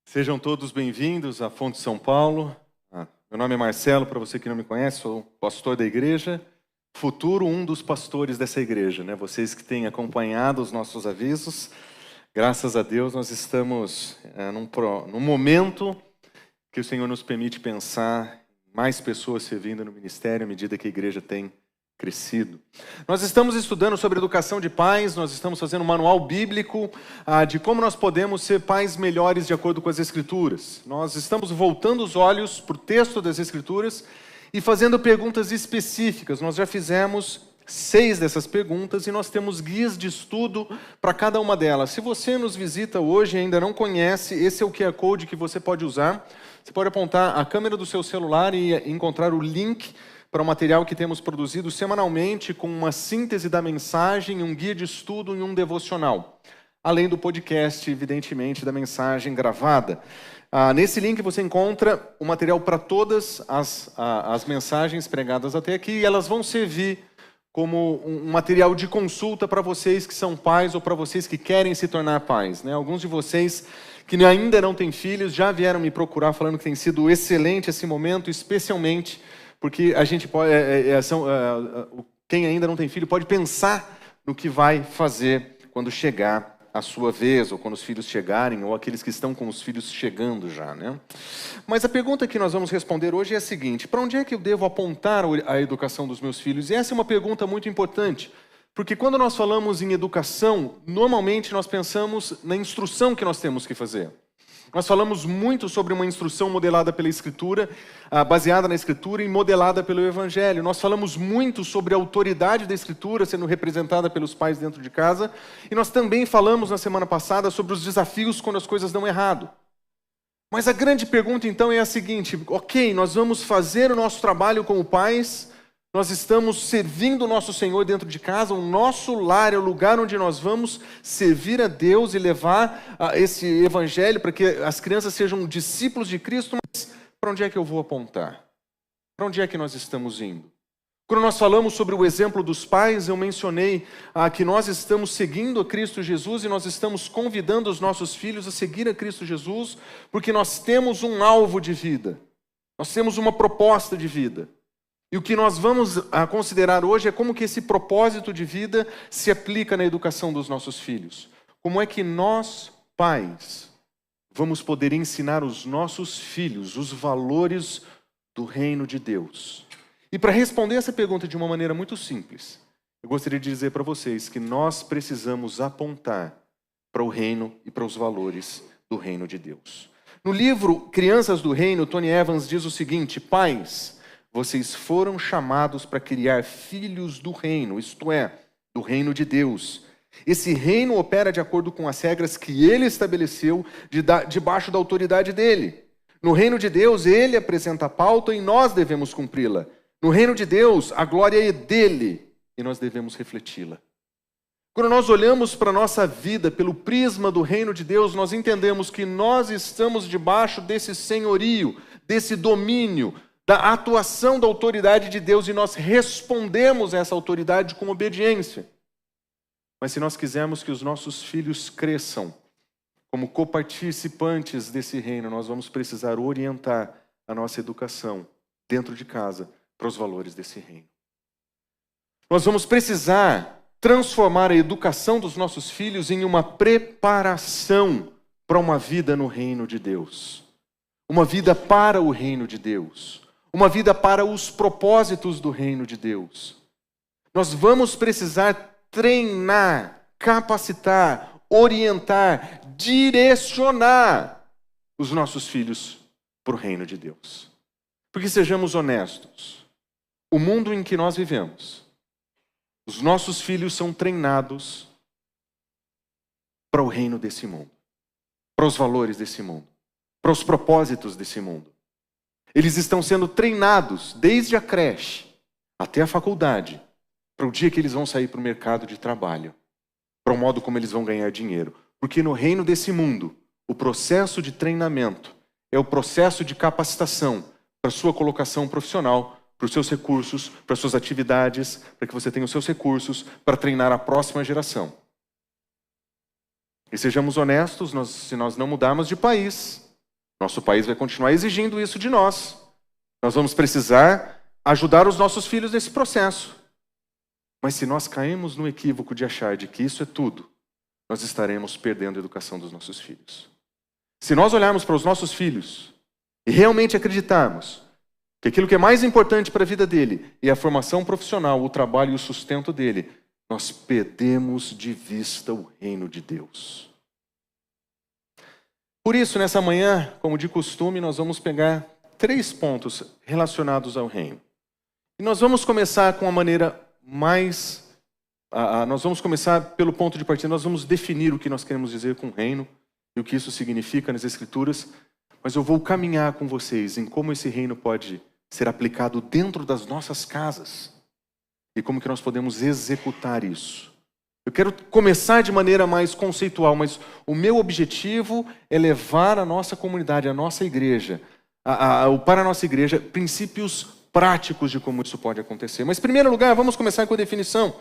Sejam todos bem-vindos à Fonte São Paulo. Meu nome é Marcelo, para você que não me conhece, sou pastor da igreja, futuro um dos pastores dessa igreja, né? Vocês que têm acompanhado os nossos avisos, graças a Deus nós estamos num momento que o Senhor nos permite pensar em mais pessoas servindo no ministério à medida que a igreja tem crescido. Nós estamos estudando sobre educação de pais, nós estamos fazendo um manual bíblico de como nós podemos ser pais melhores de acordo com as Escrituras. Nós estamos voltando os olhos para o texto das Escrituras e fazendo perguntas específicas. Nós já fizemos 6 dessas perguntas e nós temos guias de estudo para cada uma delas. Se você nos visita hoje e ainda não conhece, esse é o QR Code que você pode usar. Você pode apontar a câmera do seu celular e encontrar o link para o material que temos produzido semanalmente com uma síntese da mensagem, um guia de estudo e um devocional. Além do podcast, evidentemente, da mensagem gravada. Nesse link você encontra o material para todas as mensagens pregadas até aqui e elas vão servir como um material de consulta para vocês que são pais ou para vocês que querem se tornar pais, né? Alguns de vocês que ainda não têm filhos já vieram me procurar falando que tem sido excelente esse momento, especialmente porque a gente pode, quem ainda não tem filho pode pensar no que vai fazer quando chegar a sua vez, ou quando os filhos chegarem, ou aqueles que estão com os filhos chegando já, né? Mas a pergunta que nós vamos responder hoje é a seguinte: para onde é que eu devo apontar a educação dos meus filhos? E essa é uma pergunta muito importante, porque quando nós falamos em educação, normalmente nós pensamos na instrução que nós temos que fazer. Nós falamos muito sobre uma instrução modelada pela Escritura, baseada na Escritura e modelada pelo Evangelho. Nós falamos muito sobre a autoridade da Escritura sendo representada pelos pais dentro de casa. E nós também falamos na semana passada sobre os desafios quando as coisas dão errado. Mas a grande pergunta então é a seguinte: ok, nós vamos fazer o nosso trabalho como pais, nós estamos servindo o nosso Senhor dentro de casa, o nosso lar é o lugar onde nós vamos servir a Deus e levar esse Evangelho para que as crianças sejam discípulos de Cristo, mas para onde é que eu vou apontar? Para onde é que nós estamos indo? Quando nós falamos sobre o exemplo dos pais, eu mencionei que nós estamos seguindo a Cristo Jesus e nós estamos convidando os nossos filhos a seguir a Cristo Jesus, porque nós temos um alvo de vida, nós temos uma proposta de vida. E o que nós vamos considerar hoje é como que esse propósito de vida se aplica na educação dos nossos filhos. Como é que nós, pais, vamos poder ensinar os nossos filhos os valores do reino de Deus? E para responder essa pergunta de uma maneira muito simples, eu gostaria de dizer para vocês que nós precisamos apontar para o reino e para os valores do reino de Deus. No livro Crianças do Reino, Tony Evans diz o seguinte: pais, vocês foram chamados para criar filhos do reino, isto é, do reino de Deus. Esse reino opera de acordo com as regras que ele estabeleceu debaixo da autoridade dele. No reino de Deus, ele apresenta a pauta e nós devemos cumpri-la. No reino de Deus, a glória é dele e nós devemos refleti-la. Quando nós olhamos para a nossa vida pelo prisma do reino de Deus, nós entendemos que nós estamos debaixo desse senhorio, desse domínio, da atuação da autoridade de Deus e nós respondemos a essa autoridade com obediência. Mas se nós quisermos que os nossos filhos cresçam como coparticipantes desse reino, nós vamos precisar orientar a nossa educação dentro de casa para os valores desse reino. Nós vamos precisar transformar a educação dos nossos filhos em uma preparação para uma vida no reino de Deus. Uma vida para o reino de Deus. Uma vida para os propósitos do reino de Deus. Nós vamos precisar treinar, capacitar, orientar, direcionar os nossos filhos para o reino de Deus. Porque sejamos honestos, o mundo em que nós vivemos, os nossos filhos são treinados para o reino desse mundo, para os valores desse mundo, para os propósitos desse mundo. Eles estão sendo treinados desde a creche até a faculdade, para o dia que eles vão sair para o mercado de trabalho, para o modo como eles vão ganhar dinheiro. Porque no reino desse mundo, o processo de treinamento é o processo de capacitação para a sua colocação profissional, para os seus recursos, para as suas atividades, para que você tenha os seus recursos para treinar a próxima geração. E sejamos honestos, se nós não mudarmos de país, nosso país vai continuar exigindo isso de nós. Nós vamos precisar ajudar os nossos filhos nesse processo. Mas se nós caímos no equívoco de achar de que isso é tudo, nós estaremos perdendo a educação dos nossos filhos. Se nós olharmos para os nossos filhos e realmente acreditarmos que aquilo que é mais importante para a vida dele é a formação profissional, o trabalho e o sustento dele, nós perdemos de vista o reino de Deus. Por isso, nessa manhã, como de costume, nós vamos pegar 3 pontos relacionados ao reino. E nós vamos começar com a maneira nós vamos começar pelo ponto de partida, nós vamos definir o que nós queremos dizer com reino e o que isso significa nas Escrituras, mas eu vou caminhar com vocês em como esse reino pode ser aplicado dentro das nossas casas e como que nós podemos executar isso. Eu quero começar de maneira mais conceitual, mas o meu objetivo é levar a nossa comunidade, a nossa igreja, para a nossa igreja, princípios práticos de como isso pode acontecer. Mas, em primeiro lugar, vamos começar com a definição.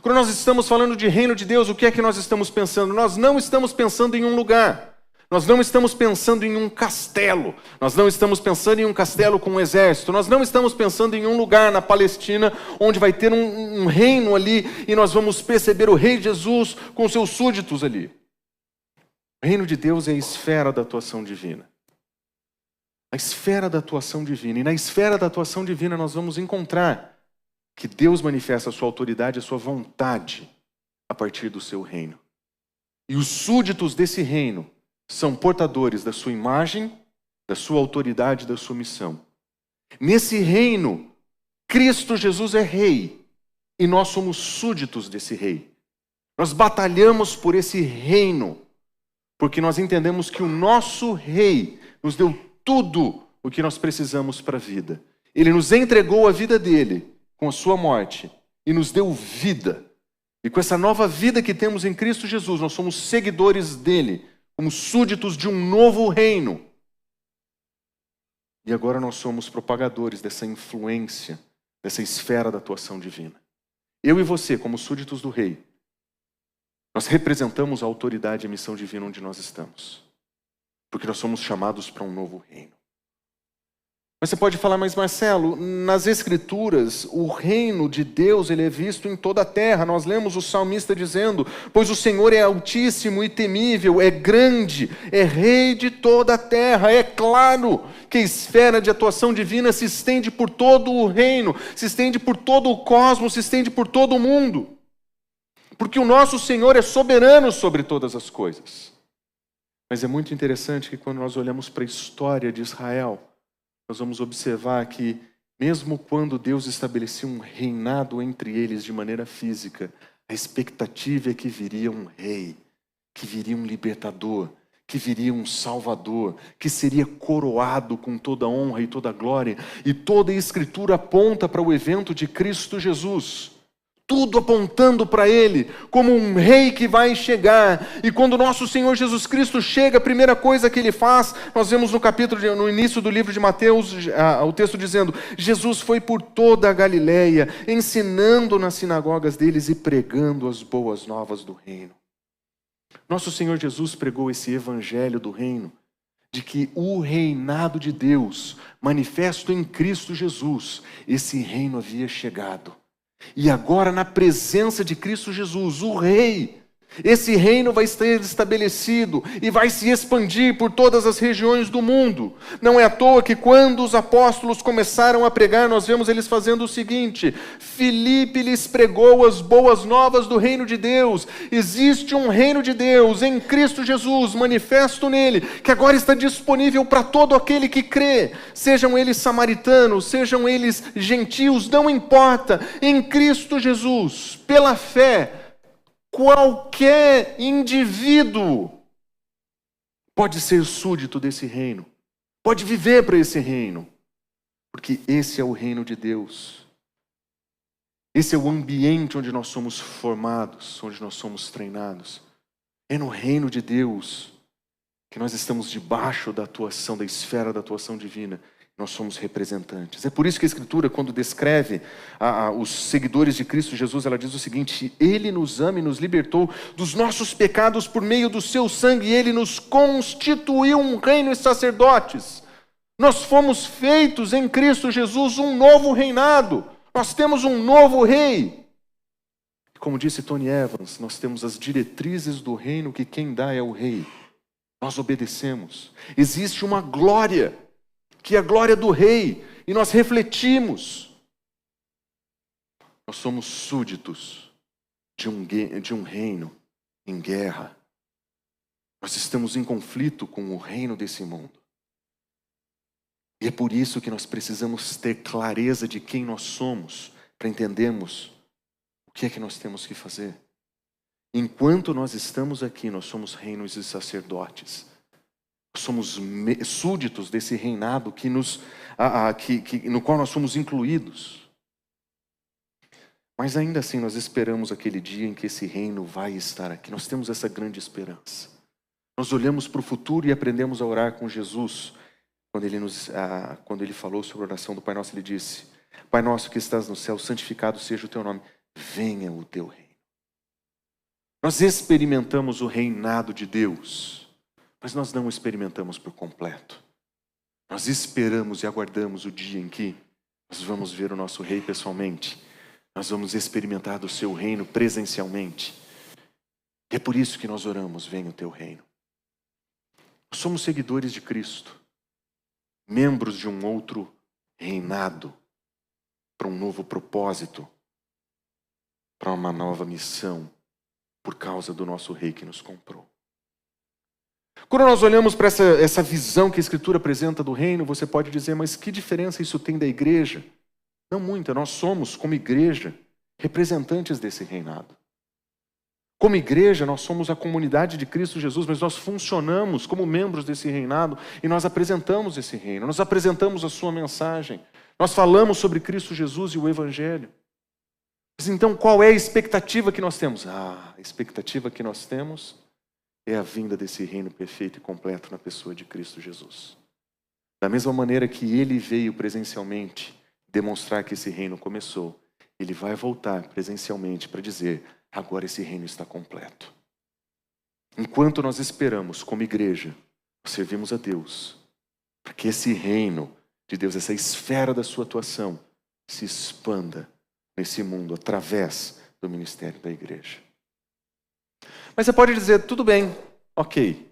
Quando nós estamos falando de reino de Deus, o que é que nós estamos pensando? Nós não estamos pensando em um lugar. Nós não estamos pensando em um castelo. Nós não estamos pensando em um castelo com um exército. Nós não estamos pensando em um lugar na Palestina onde vai ter um reino ali e nós vamos perceber o rei Jesus com seus súditos ali. O reino de Deus é a esfera da atuação divina. A esfera da atuação divina. E na esfera da atuação divina nós vamos encontrar que Deus manifesta a sua autoridade, a sua vontade a partir do seu reino. E os súditos desse reino são portadores da sua imagem, da sua autoridade, da sua missão. Nesse reino, Cristo Jesus é rei e nós somos súditos desse rei. Nós batalhamos por esse reino porque nós entendemos que o nosso rei nos deu tudo o que nós precisamos para a vida. Ele nos entregou a vida dele com a sua morte e nos deu vida. E com essa nova vida que temos em Cristo Jesus, nós somos seguidores dele, como súditos de um novo reino. E agora nós somos propagadores dessa influência, dessa esfera da atuação divina. Eu e você, como súditos do rei, nós representamos a autoridade e a missão divina onde nós estamos. Porque nós somos chamados para um novo reino. Mas você pode falar, mas Marcelo, nas Escrituras, o reino de Deus ele é visto em toda a terra. Nós lemos o salmista dizendo, pois o Senhor é altíssimo e temível, é grande, é rei de toda a terra. É claro que a esfera de atuação divina se estende por todo o reino, se estende por todo o cosmos, se estende por todo o mundo. Porque o nosso Senhor é soberano sobre todas as coisas. Mas é muito interessante que quando nós olhamos para a história de Israel, nós vamos observar que, mesmo quando Deus estabelecia um reinado entre eles de maneira física, a expectativa é que viria um rei, que viria um libertador, que viria um salvador, que seria coroado com toda a honra e toda a glória. E toda a Escritura aponta para o evento de Cristo Jesus. Tudo apontando para Ele, como um rei que vai chegar. E quando nosso Senhor Jesus Cristo chega, a primeira coisa que Ele faz, nós vemos no início do livro de Mateus, o texto dizendo, Jesus foi por toda a Galileia, ensinando nas sinagogas deles e pregando as boas novas do reino. Nosso Senhor Jesus pregou esse evangelho do reino, de que o reinado de Deus, manifesto em Cristo Jesus, esse reino havia chegado. E agora, na presença de Cristo Jesus, o Rei, Esse reino vai ser estabelecido e vai se expandir por todas as regiões do mundo. Não é à toa que quando os apóstolos começaram a pregar, nós vemos eles fazendo o seguinte: Filipe lhes pregou as boas novas do reino de Deus. Existe um reino de Deus em Cristo Jesus, manifesto nele, que agora está disponível para todo aquele que crê. Sejam eles samaritanos, sejam eles gentios, não importa. Em Cristo Jesus, pela fé, qualquer indivíduo pode ser súdito desse reino, pode viver para esse reino, porque esse é o reino de Deus. Esse é o ambiente onde nós somos formados, onde nós somos treinados. É no reino de Deus que nós estamos debaixo da atuação, da esfera da atuação divina. Nós somos representantes. É por isso que a Escritura, quando descreve os seguidores de Cristo Jesus, ela diz o seguinte: Ele nos ama e nos libertou dos nossos pecados por meio do seu sangue, e Ele nos constituiu um reino e sacerdotes. Nós fomos feitos em Cristo Jesus um novo reinado. Nós temos um novo rei. Como disse Tony Evans, nós temos as diretrizes do reino que quem dá é o rei. Nós obedecemos. Existe uma glória, que é a glória do rei, e nós refletimos. Nós somos súditos de um reino em guerra. Nós estamos em conflito com o reino desse mundo. E é por isso que nós precisamos ter clareza de quem nós somos, para entendermos o que é que nós temos que fazer. Enquanto nós estamos aqui, nós somos reinos e sacerdotes. Somos súditos desse reinado no qual nós somos incluídos. Mas ainda assim nós esperamos aquele dia em que esse reino vai estar aqui. Nós temos essa grande esperança. Nós olhamos para o futuro e aprendemos a orar com Jesus. Quando ele falou sobre a oração do Pai Nosso, ele disse: Pai nosso que estás no céu, santificado seja o teu nome. Venha o teu reino. Nós experimentamos o reinado de Deus, mas nós não experimentamos por completo. Nós esperamos e aguardamos o dia em que nós vamos ver o nosso rei pessoalmente. Nós vamos experimentar do seu reino presencialmente. E é por isso que nós oramos: venha o teu reino. Nós somos seguidores de Cristo, membros de um outro reinado, para um novo propósito, para uma nova missão, por causa do nosso rei que nos comprou. Quando nós olhamos para essa visão que a Escritura apresenta do reino, você pode dizer: mas que diferença isso tem da igreja? Não muita. Nós somos, como igreja, representantes desse reinado. Como igreja, nós somos a comunidade de Cristo Jesus, mas nós funcionamos como membros desse reinado e nós apresentamos esse reino, nós apresentamos a sua mensagem, nós falamos sobre Cristo Jesus e o Evangelho. Mas então, qual é a expectativa que nós temos? A expectativa que nós temos é a vinda desse reino perfeito e completo na pessoa de Cristo Jesus. Da mesma maneira que ele veio presencialmente demonstrar que esse reino começou, ele vai voltar presencialmente para dizer: agora esse reino está completo. Enquanto nós esperamos, como igreja, nós servimos a Deus, para que esse reino de Deus, essa esfera da sua atuação, se expanda nesse mundo através do ministério da igreja. Mas você pode dizer: tudo bem, ok.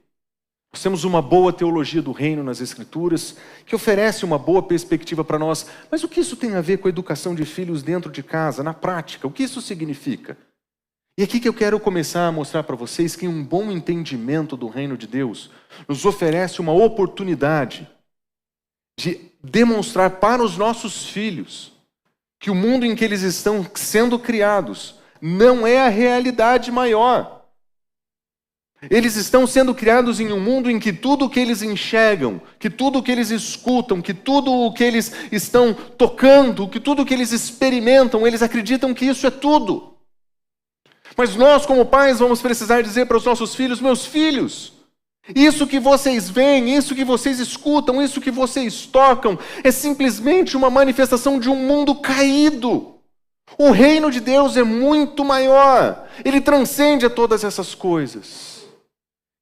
Nós temos uma boa teologia do reino nas Escrituras, que oferece uma boa perspectiva para nós. Mas o que isso tem a ver com a educação de filhos dentro de casa, na prática? O que isso significa? E aqui que eu quero começar a mostrar para vocês que um bom entendimento do reino de Deus nos oferece uma oportunidade de demonstrar para os nossos filhos que o mundo em que eles estão sendo criados não é a realidade maior. Eles estão sendo criados em um mundo em que tudo o que eles enxergam, que tudo o que eles escutam, que tudo o que eles estão tocando, que tudo o que eles experimentam, eles acreditam que isso é tudo. Mas nós, como pais, vamos precisar dizer para os nossos filhos: meus filhos, isso que vocês veem, isso que vocês escutam, isso que vocês tocam, é simplesmente uma manifestação de um mundo caído. O reino de Deus é muito maior. Ele transcende a todas essas coisas.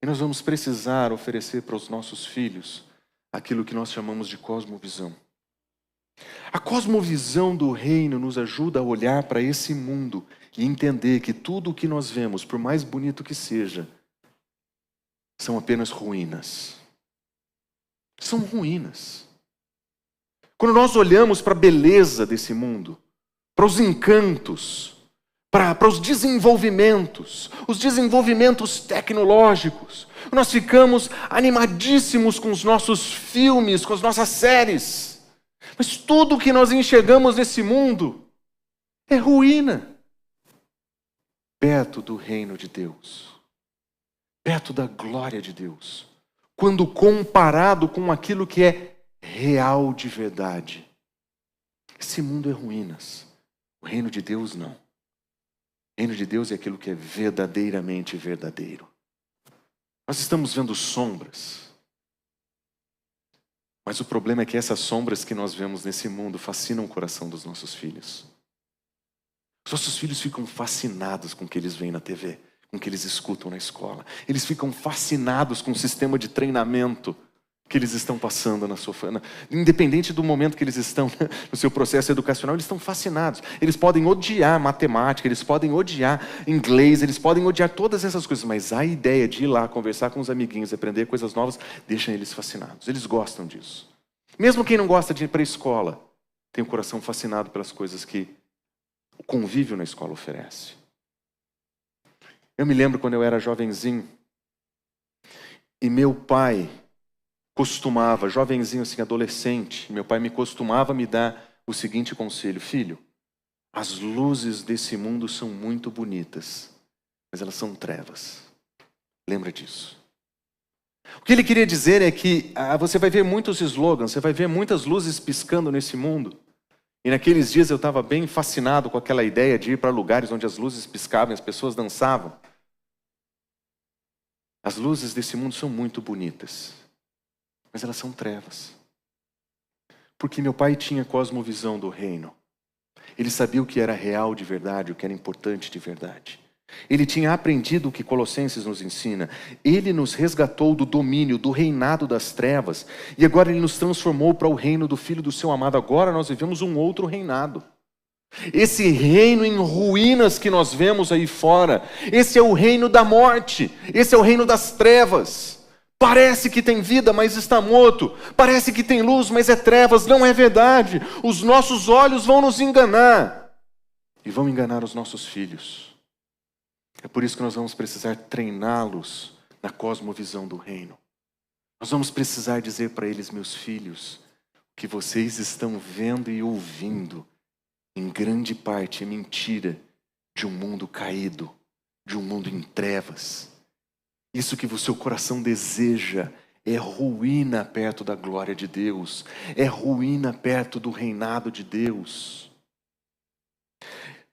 E nós vamos precisar oferecer para os nossos filhos aquilo que nós chamamos de cosmovisão. A cosmovisão do reino nos ajuda a olhar para esse mundo e entender que tudo o que nós vemos, por mais bonito que seja, são apenas ruínas. São ruínas. Quando nós olhamos para a beleza desse mundo, para os encantos, para os desenvolvimentos, os desenvolvimentos tecnológicos, nós ficamos animadíssimos com os nossos filmes, com as nossas séries. Mas tudo que nós enxergamos nesse mundo é ruína. Perto do reino de Deus, perto da glória de Deus, quando comparado com aquilo que é real de verdade. Esse mundo é ruínas. O reino de Deus não. O reino de Deus é aquilo que é verdadeiramente verdadeiro. Nós estamos vendo sombras. Mas o problema é que essas sombras que nós vemos nesse mundo fascinam o coração dos nossos filhos. Os nossos filhos ficam fascinados com o que eles veem na TV, com o que eles escutam na escola. Eles ficam fascinados com o sistema de treinamento que eles estão passando na sua família. Independente do momento que eles estão no seu processo educacional, eles estão fascinados. Eles podem odiar matemática, eles podem odiar inglês, eles podem odiar todas essas coisas, mas a ideia de ir lá conversar com os amiguinhos, aprender coisas novas, deixa eles fascinados. Eles gostam disso. Mesmo quem não gosta de ir para a escola, tem o coração fascinado pelas coisas que o convívio na escola oferece. Eu me lembro quando eu era jovenzinho, e meu pai costumava, jovenzinho assim, adolescente, meu pai me costumava me dar o seguinte conselho: filho, as luzes desse mundo são muito bonitas, mas elas são trevas. Lembra disso. O que ele queria dizer é que você vai ver muitos slogans, você vai ver muitas luzes piscando nesse mundo. E naqueles dias eu estava bem fascinado com aquela ideia de ir para lugares onde as luzes piscavam e as pessoas dançavam. As luzes desse mundo são muito bonitas, mas elas são trevas. Porque meu pai tinha cosmovisão do reino. Ele sabia o que era real de verdade, o que era importante de verdade. Ele tinha aprendido o que Colossenses nos ensina. Ele nos resgatou do domínio, do reinado das trevas. E agora ele nos transformou para o reino do Filho do seu amado. Agora nós vivemos um outro reinado. Esse reino em ruínas que nós vemos aí fora, esse é o reino da morte. Esse é o reino das trevas. Parece que tem vida, mas está morto. Parece que tem luz, mas é trevas. Não é verdade. Os nossos olhos vão nos enganar. E vão enganar os nossos filhos. É por isso que nós vamos precisar treiná-los na cosmovisão do reino. Nós vamos precisar dizer para eles: meus filhos, o que vocês estão vendo e ouvindo, em grande parte é mentira de um mundo caído, de um mundo em trevas. Isso que o seu coração deseja é ruína perto da glória de Deus, é ruína perto do reinado de Deus.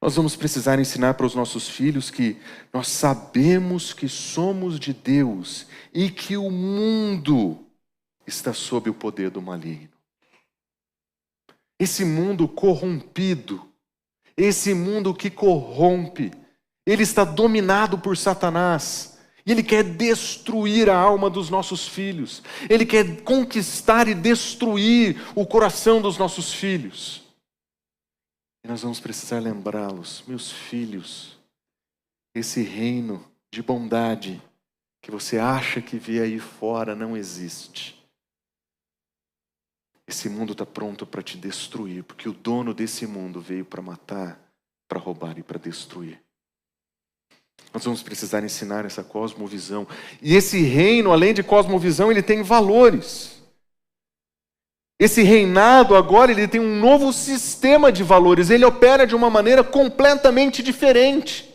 Nós vamos precisar ensinar para os nossos filhos que nós sabemos que somos de Deus e que o mundo está sob o poder do maligno. Esse mundo corrompido, esse mundo que corrompe, ele está dominado por Satanás. E ele quer destruir a alma dos nossos filhos. Ele quer conquistar e destruir o coração dos nossos filhos. E nós vamos precisar lembrá-los: meus filhos, esse reino de bondade que você acha que vê aí fora não existe. Esse mundo está pronto para te destruir, porque o dono desse mundo veio para matar, para roubar e para destruir. Nós vamos precisar ensinar essa cosmovisão. E esse reino, além de cosmovisão, ele tem valores. Esse reinado agora, ele tem um novo sistema de valores. Ele opera de uma maneira completamente diferente.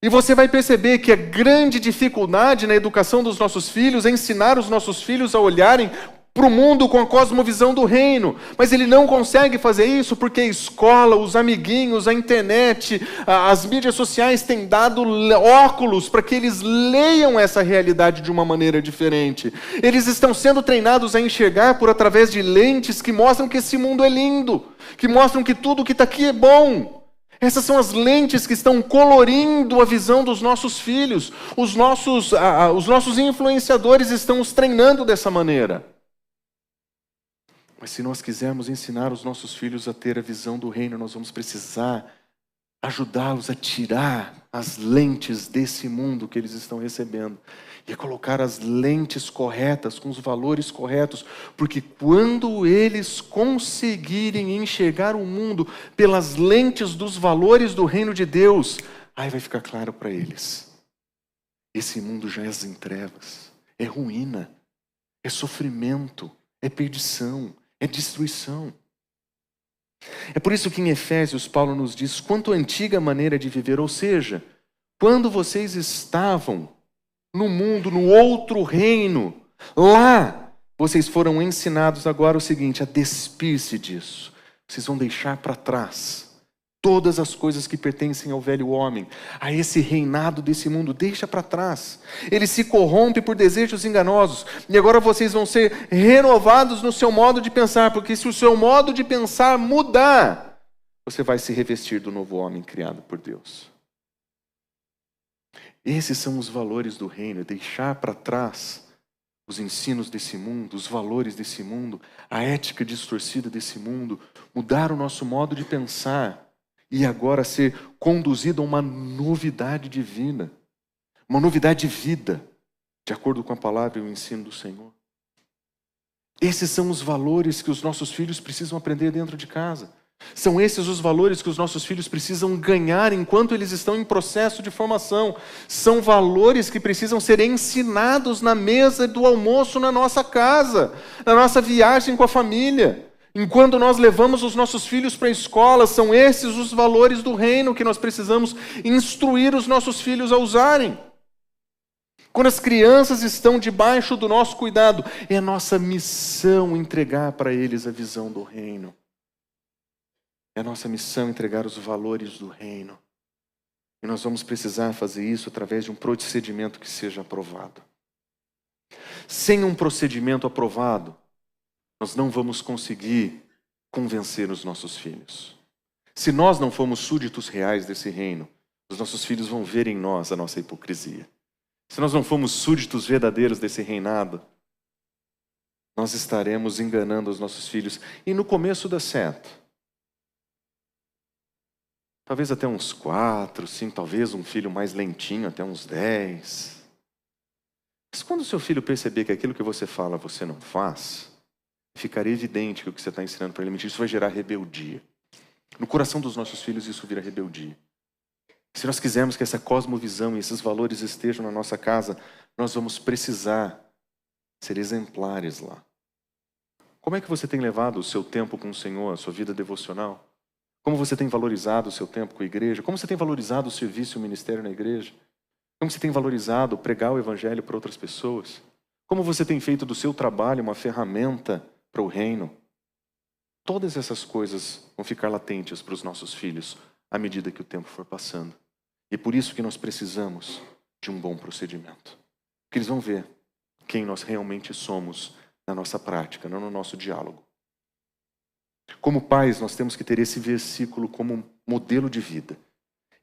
E você vai perceber que a grande dificuldade na educação dos nossos filhos é ensinar os nossos filhos a olharem para o mundo com a cosmovisão do reino. Mas ele não consegue fazer isso porque a escola, os amiguinhos, a internet, as mídias sociais têm dado óculos para que eles leiam essa realidade de uma maneira diferente. Eles estão sendo treinados a enxergar por através de lentes que mostram que esse mundo é lindo, que mostram que tudo que está aqui é bom. Essas são as lentes que estão colorindo a visão dos nossos filhos. Os nossos influenciadores estão os treinando dessa maneira. Mas se nós quisermos ensinar os nossos filhos a ter a visão do reino, nós vamos precisar ajudá-los a tirar as lentes desse mundo que eles estão recebendo e a colocar as lentes corretas, com os valores corretos, porque quando eles conseguirem enxergar o mundo pelas lentes dos valores do reino de Deus, aí vai ficar claro para eles: esse mundo já é em trevas, é ruína, é sofrimento, é perdição, é destruição. É por isso que em Efésios Paulo nos diz: quanto à antiga maneira de viver, ou seja, quando vocês estavam no mundo, no outro reino, lá vocês foram ensinados agora o seguinte: a despir-se disso. Vocês vão deixar para trás todas as coisas que pertencem ao velho homem, a esse reinado desse mundo, deixa para trás. Ele se corrompe por desejos enganosos. E agora vocês vão ser renovados no seu modo de pensar, porque se o seu modo de pensar mudar, você vai se revestir do novo homem criado por Deus. Esses são os valores do reino: deixar para trás os ensinos desse mundo, os valores desse mundo, a ética distorcida desse mundo, mudar o nosso modo de pensar e agora ser conduzido a uma novidade divina, uma novidade de vida, de acordo com a palavra e o ensino do Senhor. Esses são os valores que os nossos filhos precisam aprender dentro de casa. São esses os valores que os nossos filhos precisam ganhar enquanto eles estão em processo de formação. São valores que precisam ser ensinados na mesa do almoço na nossa casa, na nossa viagem com a família. Enquanto nós levamos os nossos filhos para a escola, são esses os valores do reino que nós precisamos instruir os nossos filhos a usarem. Quando as crianças estão debaixo do nosso cuidado, é nossa missão entregar para eles a visão do reino. É nossa missão entregar os valores do reino. E nós vamos precisar fazer isso através de um procedimento que seja aprovado. Sem um procedimento aprovado, nós não vamos conseguir convencer os nossos filhos. Se nós não formos súditos reais desse reino, os nossos filhos vão ver em nós a nossa hipocrisia. Se nós não formos súditos verdadeiros desse reinado, nós estaremos enganando os nossos filhos. E no começo dá certo. Talvez até uns 4, 5, talvez um filho mais lentinho, até uns 10. Mas quando o seu filho perceber que aquilo que você fala você não faz, ficaria evidente que o que você está ensinando para ele é mentira. Isso vai gerar rebeldia. No coração dos nossos filhos isso vira rebeldia. Se nós quisermos que essa cosmovisão e esses valores estejam na nossa casa, nós vamos precisar ser exemplares lá. Como é que você tem levado o seu tempo com o Senhor, a sua vida devocional? Como você tem valorizado o seu tempo com a igreja? Como você tem valorizado o serviço e o ministério na igreja? Como você tem valorizado pregar o evangelho para outras pessoas? Como você tem feito do seu trabalho uma ferramenta para o reino? Todas essas coisas vão ficar latentes para os nossos filhos à medida que o tempo for passando. E por isso que nós precisamos de um bom procedimento. Porque eles vão ver quem nós realmente somos na nossa prática, não no nosso diálogo. Como pais, nós temos que ter esse versículo como modelo de vida.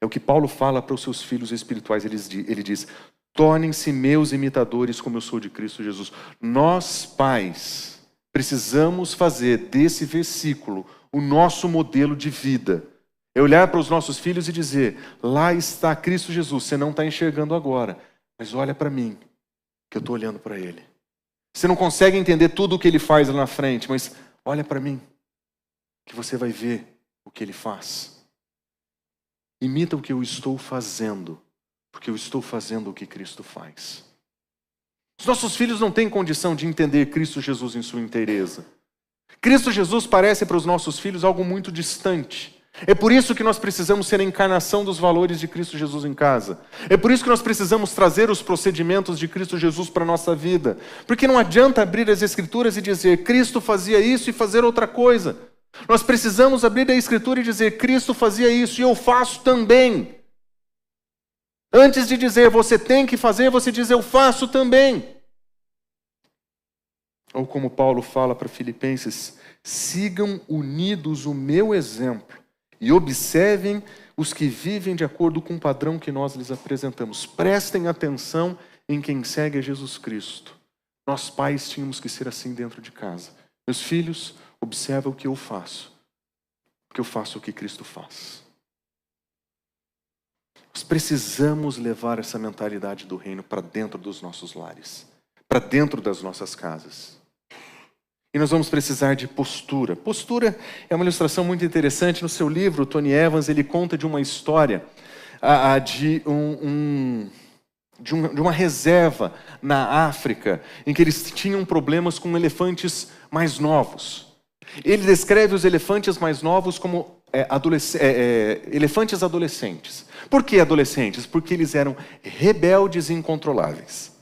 É o que Paulo fala para os seus filhos espirituais. Ele diz: tornem-se meus imitadores como eu sou de Cristo Jesus. Nós, pais, precisamos fazer desse versículo o nosso modelo de vida. É olhar para os nossos filhos e dizer: lá está Cristo Jesus, você não está enxergando agora, mas olha para mim, que eu estou olhando para Ele. Você não consegue entender tudo o que Ele faz lá na frente, mas olha para mim, que você vai ver o que Ele faz. Imita o que eu estou fazendo, porque eu estou fazendo o que Cristo faz. Os nossos filhos não têm condição de entender Cristo Jesus em sua inteireza. Cristo Jesus parece para os nossos filhos algo muito distante. É por isso que nós precisamos ser a encarnação dos valores de Cristo Jesus em casa. É por isso que nós precisamos trazer os procedimentos de Cristo Jesus para a nossa vida. Porque não adianta abrir as Escrituras e dizer: Cristo fazia isso e fazer outra coisa. Nós precisamos abrir a Escritura e dizer: Cristo fazia isso e eu faço também. Antes de dizer você tem que fazer, você diz eu faço também. Ou como Paulo fala para Filipenses: sigam unidos o meu exemplo e observem os que vivem de acordo com o padrão que nós lhes apresentamos. Prestem atenção em quem segue a Jesus Cristo. Nós pais tínhamos que ser assim dentro de casa. Meus filhos, observa o que eu faço. Porque eu faço o que Cristo faz. Nós precisamos levar essa mentalidade do reino para dentro dos nossos lares. Para dentro das nossas casas. E nós vamos precisar de postura. Postura é uma ilustração muito interessante. No seu livro, Tony Evans, ele conta de uma história de uma reserva na África, em que eles tinham problemas com elefantes mais novos. Ele descreve os elefantes mais novos como elefantes adolescentes. Por que adolescentes? Porque eles eram rebeldes e incontroláveis.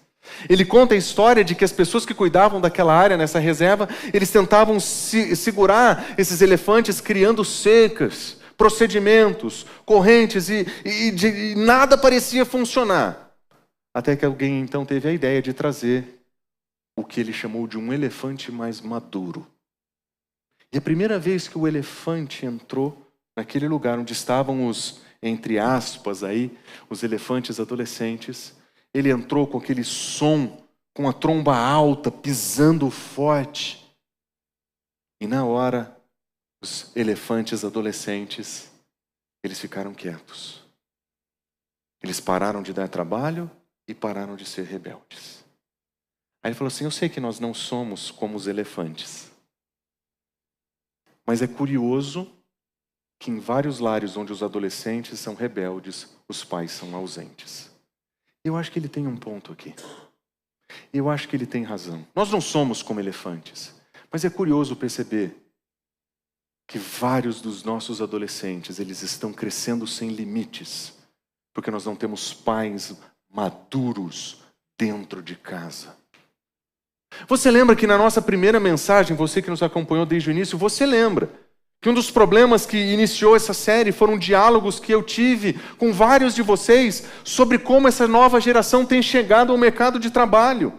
Ele conta a história de que as pessoas que cuidavam daquela área, nessa reserva, eles tentavam segurar esses elefantes criando cercas, procedimentos, correntes, e nada parecia funcionar. Até que alguém então teve a ideia de trazer o que ele chamou de um elefante mais maduro. E a primeira vez que o elefante entrou naquele lugar onde estavam os, entre aspas, os elefantes adolescentes, ele entrou com aquele som, com a tromba alta, pisando forte. E na hora, os elefantes adolescentes, eles ficaram quietos. Eles pararam de dar trabalho e pararam de ser rebeldes. Aí ele falou assim, eu sei que nós não somos como os elefantes. Mas é curioso que em vários lares onde os adolescentes são rebeldes, os pais são ausentes. Eu acho que ele tem um ponto aqui. Eu acho que ele tem razão. Nós não somos como elefantes. Mas é curioso perceber que vários dos nossos adolescentes, eles estão crescendo sem limites. Porque nós não temos pais maduros dentro de casa. Você lembra que na nossa primeira mensagem, você que nos acompanhou desde o início, você lembra que um dos problemas que iniciou essa série foram diálogos que eu tive com vários de vocês sobre como essa nova geração tem chegado ao mercado de trabalho.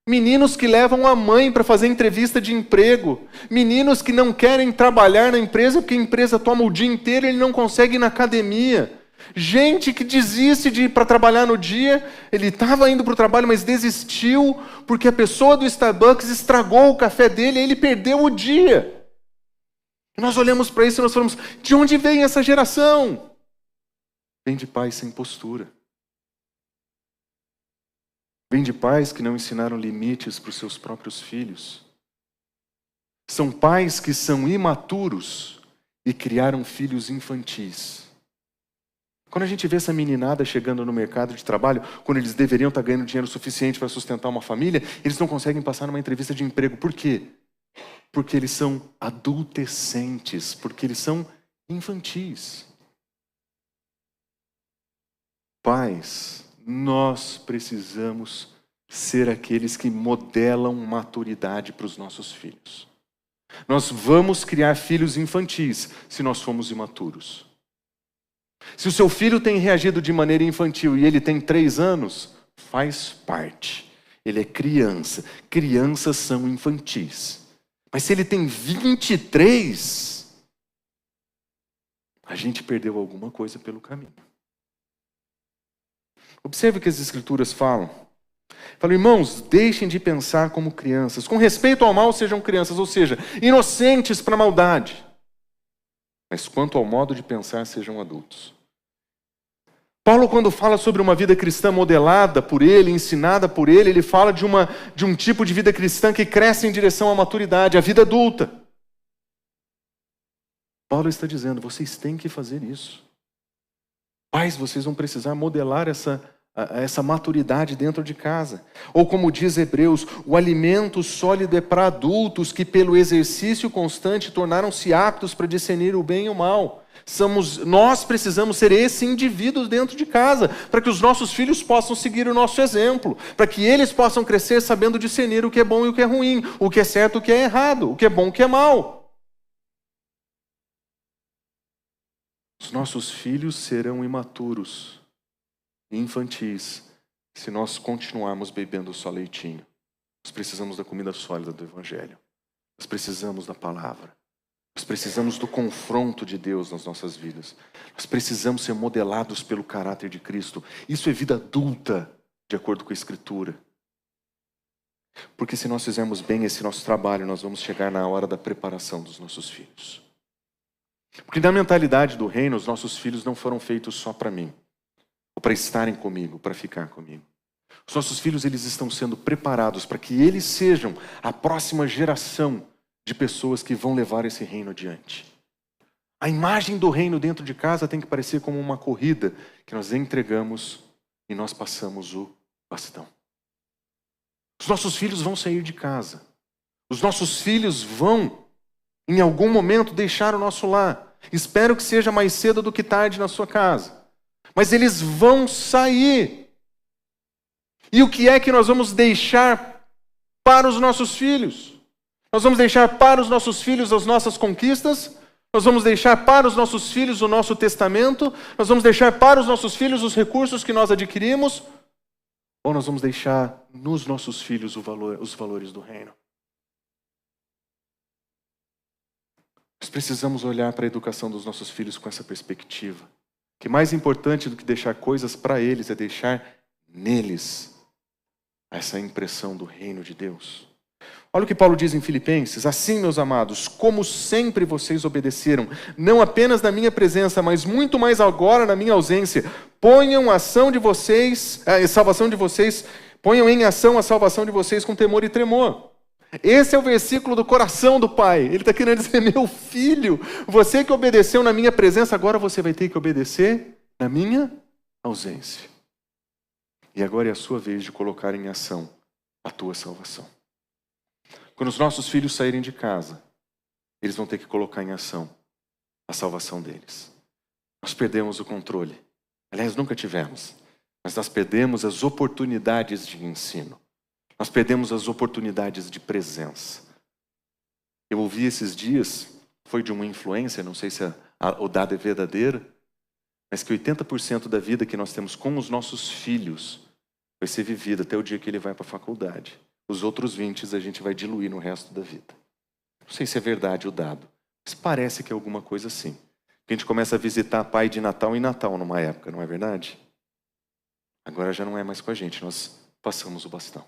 Meninos que levam a mãe para fazer entrevista de emprego. Meninos que não querem trabalhar na empresa porque a empresa toma o dia inteiro e ele não consegue ir na academia. Gente que desiste de ir para trabalhar no dia, ele estava indo para o trabalho, mas desistiu porque a pessoa do Starbucks estragou o café dele e ele perdeu o dia. E nós olhamos para isso e nós falamos, de onde vem essa geração? Vem de pais sem postura. Vem de pais que não ensinaram limites para os seus próprios filhos. São pais que são imaturos e criaram filhos infantis. Quando a gente vê essa meninada chegando no mercado de trabalho, quando eles deveriam estar ganhando dinheiro suficiente para sustentar uma família, eles não conseguem passar numa entrevista de emprego. Por quê? Porque eles são adolescentes, porque eles são infantis. Pais, nós precisamos ser aqueles que modelam maturidade para os nossos filhos. Nós vamos criar filhos infantis se nós formos imaturos. Se o seu filho tem reagido de maneira infantil e ele tem 3 anos, faz parte. Ele é criança. Crianças são infantis. Mas se ele tem 23, a gente perdeu alguma coisa pelo caminho. Observe o que as Escrituras falam. Falam, irmãos, deixem de pensar como crianças. Com respeito ao mal, sejam crianças, ou seja, inocentes para a maldade. Mas quanto ao modo de pensar, sejam adultos. Paulo, quando fala sobre uma vida cristã modelada por ele, ensinada por ele, ele fala de um tipo de vida cristã que cresce em direção à maturidade, à vida adulta. Paulo está dizendo, vocês têm que fazer isso. Pais, vocês vão precisar modelar essa maturidade dentro de casa. Ou como diz Hebreus, o alimento sólido é para adultos que pelo exercício constante tornaram-se aptos para discernir o bem e o mal. Nós precisamos ser esse indivíduo dentro de casa, para que os nossos filhos possam seguir o nosso exemplo, para que eles possam crescer sabendo discernir o que é bom e o que é ruim, o que é certo e o que é errado, o que é bom e o que é mal. Os nossos filhos serão imaturos e infantis se nós continuarmos bebendo só leitinho. Nós precisamos da comida sólida do Evangelho. Nós precisamos da palavra. Nós precisamos do confronto de Deus nas nossas vidas. Nós precisamos ser modelados pelo caráter de Cristo. Isso é vida adulta, de acordo com a Escritura. Porque se nós fizermos bem esse nosso trabalho, nós vamos chegar na hora da preparação dos nossos filhos. Porque na mentalidade do reino, os nossos filhos não foram feitos só para mim, ou para estarem comigo, para ficar comigo. Os nossos filhos, eles estão sendo preparados para que eles sejam a próxima geração de pessoas que vão levar esse reino adiante. A imagem do reino dentro de casa tem que parecer como uma corrida que nós entregamos e nós passamos o bastão. Os nossos filhos vão sair de casa. Os nossos filhos vão, em algum momento, deixar o nosso lar. Espero que seja mais cedo do que tarde na sua casa. Mas eles vão sair. E o que é que nós vamos deixar para os nossos filhos? Nós vamos deixar para os nossos filhos as nossas conquistas? Nós vamos deixar para os nossos filhos o nosso testamento? Nós vamos deixar para os nossos filhos os recursos que nós adquirimos? Ou nós vamos deixar nos nossos filhos os valores do reino? Nós precisamos olhar para a educação dos nossos filhos com essa perspectiva. Que mais importante do que deixar coisas para eles é deixar neles essa impressão do reino de Deus. Olha o que Paulo diz em Filipenses: assim, meus amados, como sempre vocês obedeceram, não apenas na minha presença, mas muito mais agora na minha ausência, ponham a salvação de vocês, ponham em ação a salvação de vocês com temor e tremor. Esse é o versículo do coração do Pai. Ele está querendo dizer: meu filho, você que obedeceu na minha presença, agora você vai ter que obedecer na minha ausência. E agora é a sua vez de colocar em ação a tua salvação. Quando os nossos filhos saírem de casa, eles vão ter que colocar em ação a salvação deles. Nós perdemos o controle. Aliás, nunca tivemos. Mas nós perdemos as oportunidades de ensino. Nós perdemos as oportunidades de presença. Eu ouvi esses dias, foi de uma influência, não sei se o dado é verdadeiro, mas que 80% da vida que nós temos com os nossos filhos vai ser vivida até o dia que ele vai para a faculdade. Os outros 20 a gente vai diluir no resto da vida. Não sei se é verdade o dado, mas parece que é alguma coisa assim. A gente começa a visitar pai de Natal em Natal numa época, não é verdade? Agora já não é mais com a gente, nós passamos o bastão.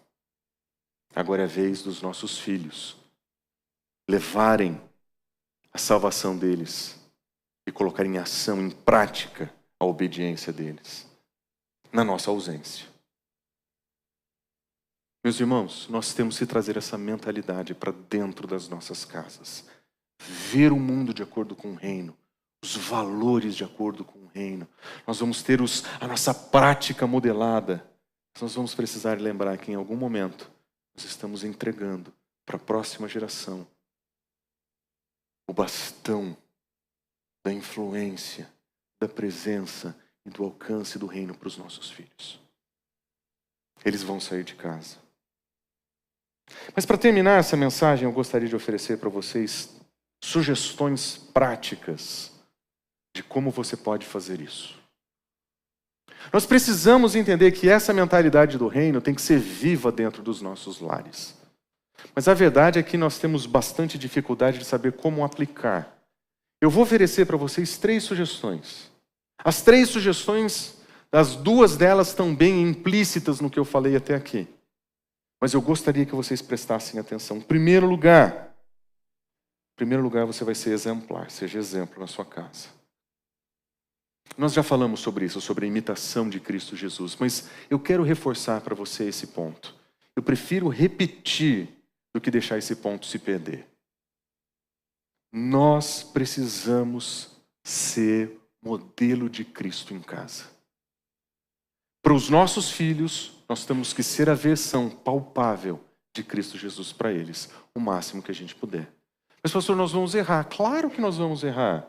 Agora é a vez dos nossos filhos levarem a salvação deles e colocar em ação, em prática, a obediência deles, na nossa ausência. Meus irmãos, nós temos que trazer essa mentalidade para dentro das nossas casas. Ver o mundo de acordo com o reino, os valores de acordo com o reino. Nós vamos ter a nossa prática modelada. Nós vamos precisar lembrar que em algum momento nós estamos entregando para a próxima geração o bastão da influência, da presença e do alcance do reino para os nossos filhos. Eles vão sair de casa. Mas para terminar essa mensagem, eu gostaria de oferecer para vocês sugestões práticas de como você pode fazer isso. Nós precisamos entender que essa mentalidade do reino tem que ser viva dentro dos nossos lares. Mas a verdade é que nós temos bastante dificuldade de saber como aplicar. Eu vou oferecer para vocês 3 sugestões. As 3 sugestões, as 2 delas estão bem implícitas no que eu falei até aqui. Mas eu gostaria que vocês prestassem atenção. Em primeiro lugar, você vai ser exemplar, seja exemplo na sua casa. Nós já falamos sobre isso, sobre a imitação de Cristo Jesus, mas eu quero reforçar para você esse ponto. Eu prefiro repetir do que deixar esse ponto se perder. Nós precisamos ser modelo de Cristo em casa. Para os nossos filhos, nós temos que ser a versão palpável de Cristo Jesus para eles, o máximo que a gente puder. Mas, pastor, nós vamos errar. Claro que nós vamos errar.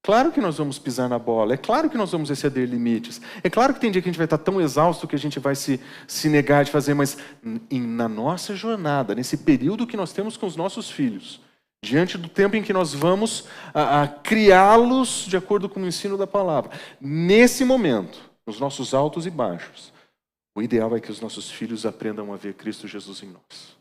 Claro que nós vamos pisar na bola. É claro que nós vamos exceder limites. É claro que tem dia que a gente vai estar tão exausto que a gente vai se negar de fazer. Mas na nossa jornada, nesse período que nós temos com os nossos filhos, diante do tempo em que nós vamos criá-los de acordo com o ensino da palavra, nesse momento, nos nossos altos e baixos, o ideal é que os nossos filhos aprendam a ver Cristo Jesus em nós.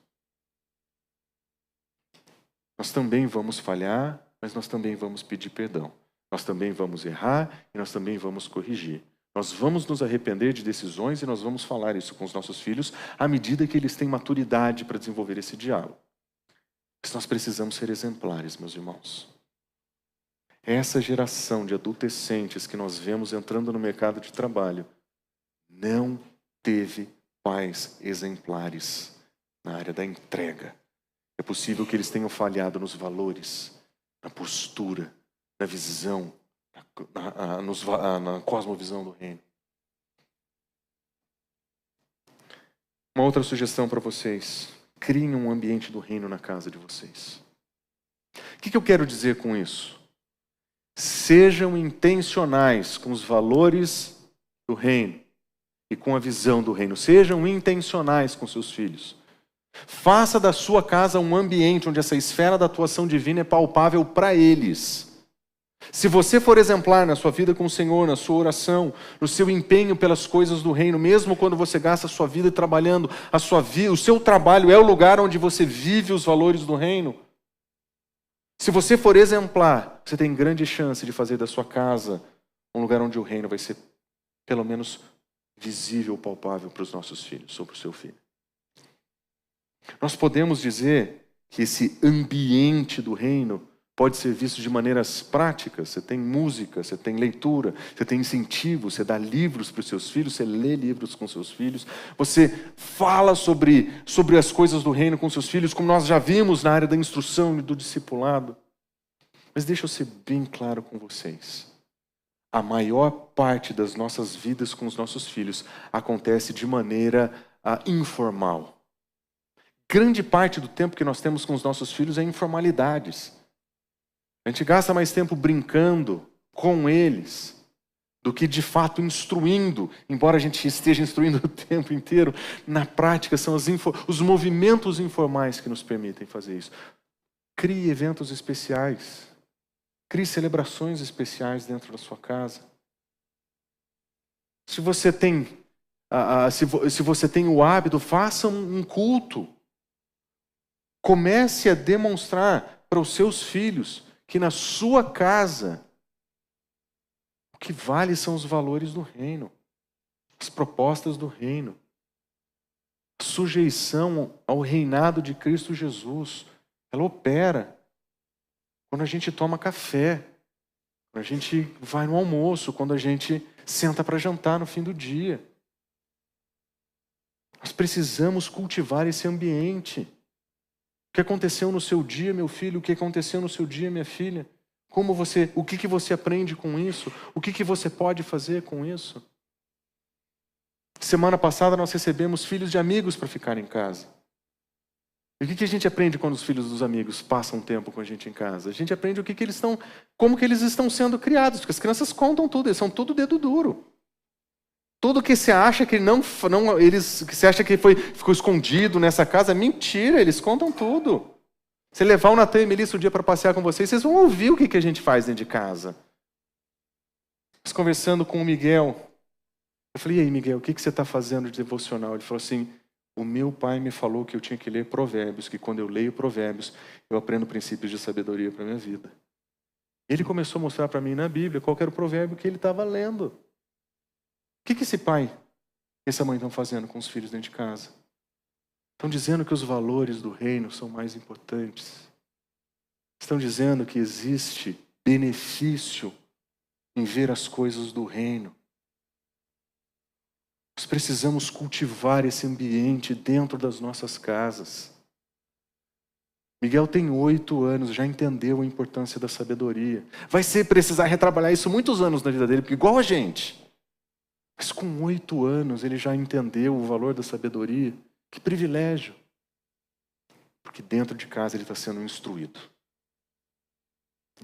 Nós também vamos falhar, mas nós também vamos pedir perdão. Nós também vamos errar e nós também vamos corrigir. Nós vamos nos arrepender de decisões e nós vamos falar isso com os nossos filhos à medida que eles têm maturidade para desenvolver esse diálogo. Mas nós precisamos ser exemplares, meus irmãos. Essa geração de adolescentes que nós vemos entrando no mercado de trabalho não teve pais exemplares na área da entrega. É possível que eles tenham falhado nos valores, na postura, na visão, na cosmovisão do reino. Uma outra sugestão para vocês: criem um ambiente do reino na casa de vocês. O que eu quero dizer com isso? Sejam intencionais com os valores do reino e com a visão do reino. Sejam intencionais com seus filhos. Faça da sua casa um ambiente onde essa esfera da atuação divina é palpável para eles. Se você for exemplar na sua vida com o Senhor, na sua oração, no seu empenho pelas coisas do reino, mesmo quando você gasta a sua vida trabalhando, o seu trabalho é o lugar onde você vive os valores do reino. Se você for exemplar, você tem grande chance de fazer da sua casa um lugar onde o reino vai ser, pelo menos, visível, palpável para os nossos filhos, ou para o seu filho. Nós podemos dizer que esse ambiente do reino pode ser visto de maneiras práticas. Você tem música, você tem leitura, você tem incentivo, você dá livros para os seus filhos, você lê livros com seus filhos, você fala sobre as coisas do reino com seus filhos, como nós já vimos na área da instrução e do discipulado. Mas deixa eu ser bem claro com vocês. A maior parte das nossas vidas com os nossos filhos acontece de maneira informal. Grande parte do tempo que nós temos com os nossos filhos é informalidades. A gente gasta mais tempo brincando com eles do que de fato instruindo, embora a gente esteja instruindo o tempo inteiro. Na prática, são os movimentos informais que nos permitem fazer isso. Crie eventos especiais. Crie celebrações especiais dentro da sua casa. Se você tem, se você tem o hábito, faça um culto. Comece a demonstrar para os seus filhos que na sua casa o que vale são os valores do reino, as propostas do reino, a sujeição ao reinado de Cristo Jesus. Ela opera quando a gente toma café, quando a gente vai no almoço, quando a gente senta para jantar no fim do dia. Nós precisamos cultivar esse ambiente. O que aconteceu no seu dia, meu filho? O que aconteceu no seu dia, minha filha? O que você aprende com isso? O que você pode fazer com isso? Semana passada nós recebemos filhos de amigos para ficar em casa. E o que a gente aprende quando os filhos dos amigos passam tempo com a gente em casa? A gente aprende como que eles estão sendo criados, porque as crianças contam tudo, eles são tudo dedo duro. Tudo que você acha que que você acha que ficou escondido nessa casa, é mentira, eles contam tudo. Se levar o Natan e a Melissa um dia para passear com vocês vão ouvir o que a gente faz dentro de casa. Mas conversando com o Miguel, eu falei: e aí, Miguel, o que você está fazendo de devocional? Ele falou assim: o meu pai me falou que eu tinha que ler Provérbios, que quando eu leio Provérbios, eu aprendo princípios de sabedoria para a minha vida. Ele começou a mostrar para mim na Bíblia qual era o provérbio que ele estava lendo. O que esse pai e essa mãe estão fazendo com os filhos dentro de casa? Estão dizendo que os valores do reino são mais importantes. Estão dizendo que existe benefício em ver as coisas do reino. Nós precisamos cultivar esse ambiente dentro das nossas casas. Miguel tem 8 anos, já entendeu a importância da sabedoria. Vai precisar retrabalhar isso muitos anos na vida dele, porque igual a gente. Mas com 8 anos ele já entendeu o valor da sabedoria. Que privilégio. Porque dentro de casa ele está sendo instruído.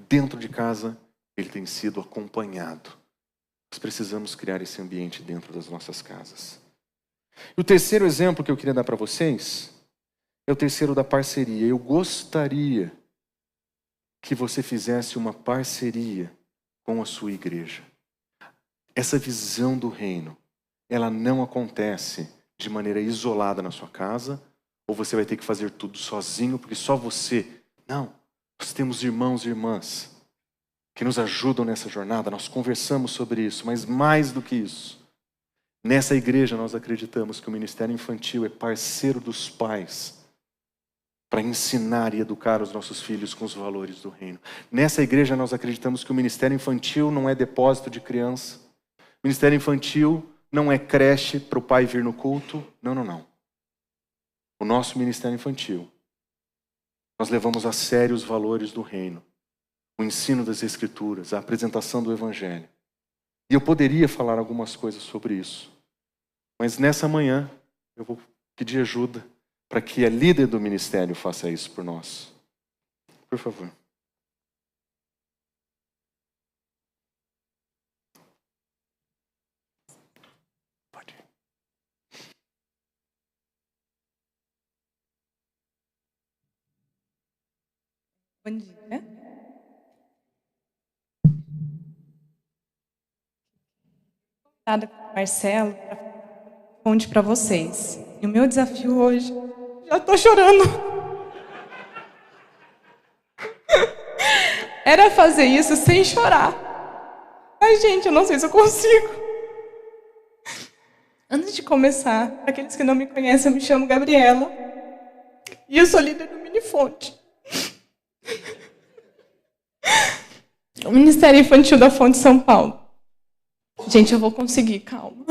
Dentro de casa ele tem sido acompanhado. Nós precisamos criar esse ambiente dentro das nossas casas. E o terceiro exemplo que eu queria dar para vocês é o terceiro da parceria. Eu gostaria que você fizesse uma parceria com a sua igreja. Essa visão do reino, ela não acontece de maneira isolada na sua casa, ou você vai ter que fazer tudo sozinho, porque só você. Não, nós temos irmãos e irmãs que nos ajudam nessa jornada. Nós conversamos sobre isso, mas mais do que isso, nessa igreja nós acreditamos que o ministério infantil é parceiro dos pais para ensinar e educar os nossos filhos com os valores do reino. Nessa igreja nós acreditamos que o ministério infantil não é depósito de criança. O ministério infantil não é creche para o pai vir no culto. Não, não, não. O nosso ministério infantil, nós levamos a sério os valores do reino, o ensino das Escrituras, a apresentação do Evangelho. E eu poderia falar algumas coisas sobre isso, mas nessa manhã eu vou pedir ajuda para que a líder do ministério faça isso por nós. Por favor. Pode ir. Bom dia. Obrigada com o Marcelo para conte para vocês. E o meu desafio hoje, já estou chorando, era fazer isso sem chorar. Ai, gente, eu não sei se eu consigo. Antes de começar, para aqueles que não me conhecem, eu me chamo Gabriela e eu sou líder do Minifonte. O Ministério Infantil da Fonte São Paulo. Gente, eu vou conseguir, calma.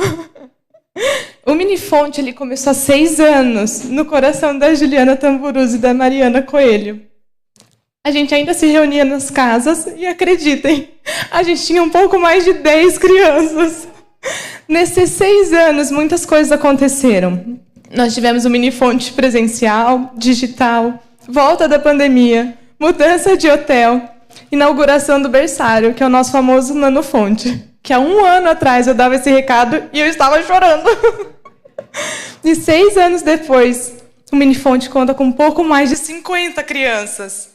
O Minifonte, ele começou há 6 anos, no coração da Juliana Tamburuzzi e da Mariana Coelho. A gente ainda se reunia nas casas e, acreditem, a gente tinha um pouco mais de 10 crianças. Nesses 6 anos, muitas coisas aconteceram. Nós tivemos o Minifonte presencial, digital, volta da pandemia, mudança de hotel, inauguração do berçário, que é o nosso famoso Nanofonte, que há 1 ano atrás eu dava esse recado e eu estava chorando. E 6 anos depois, o Minifonte conta com um pouco mais de 50 crianças.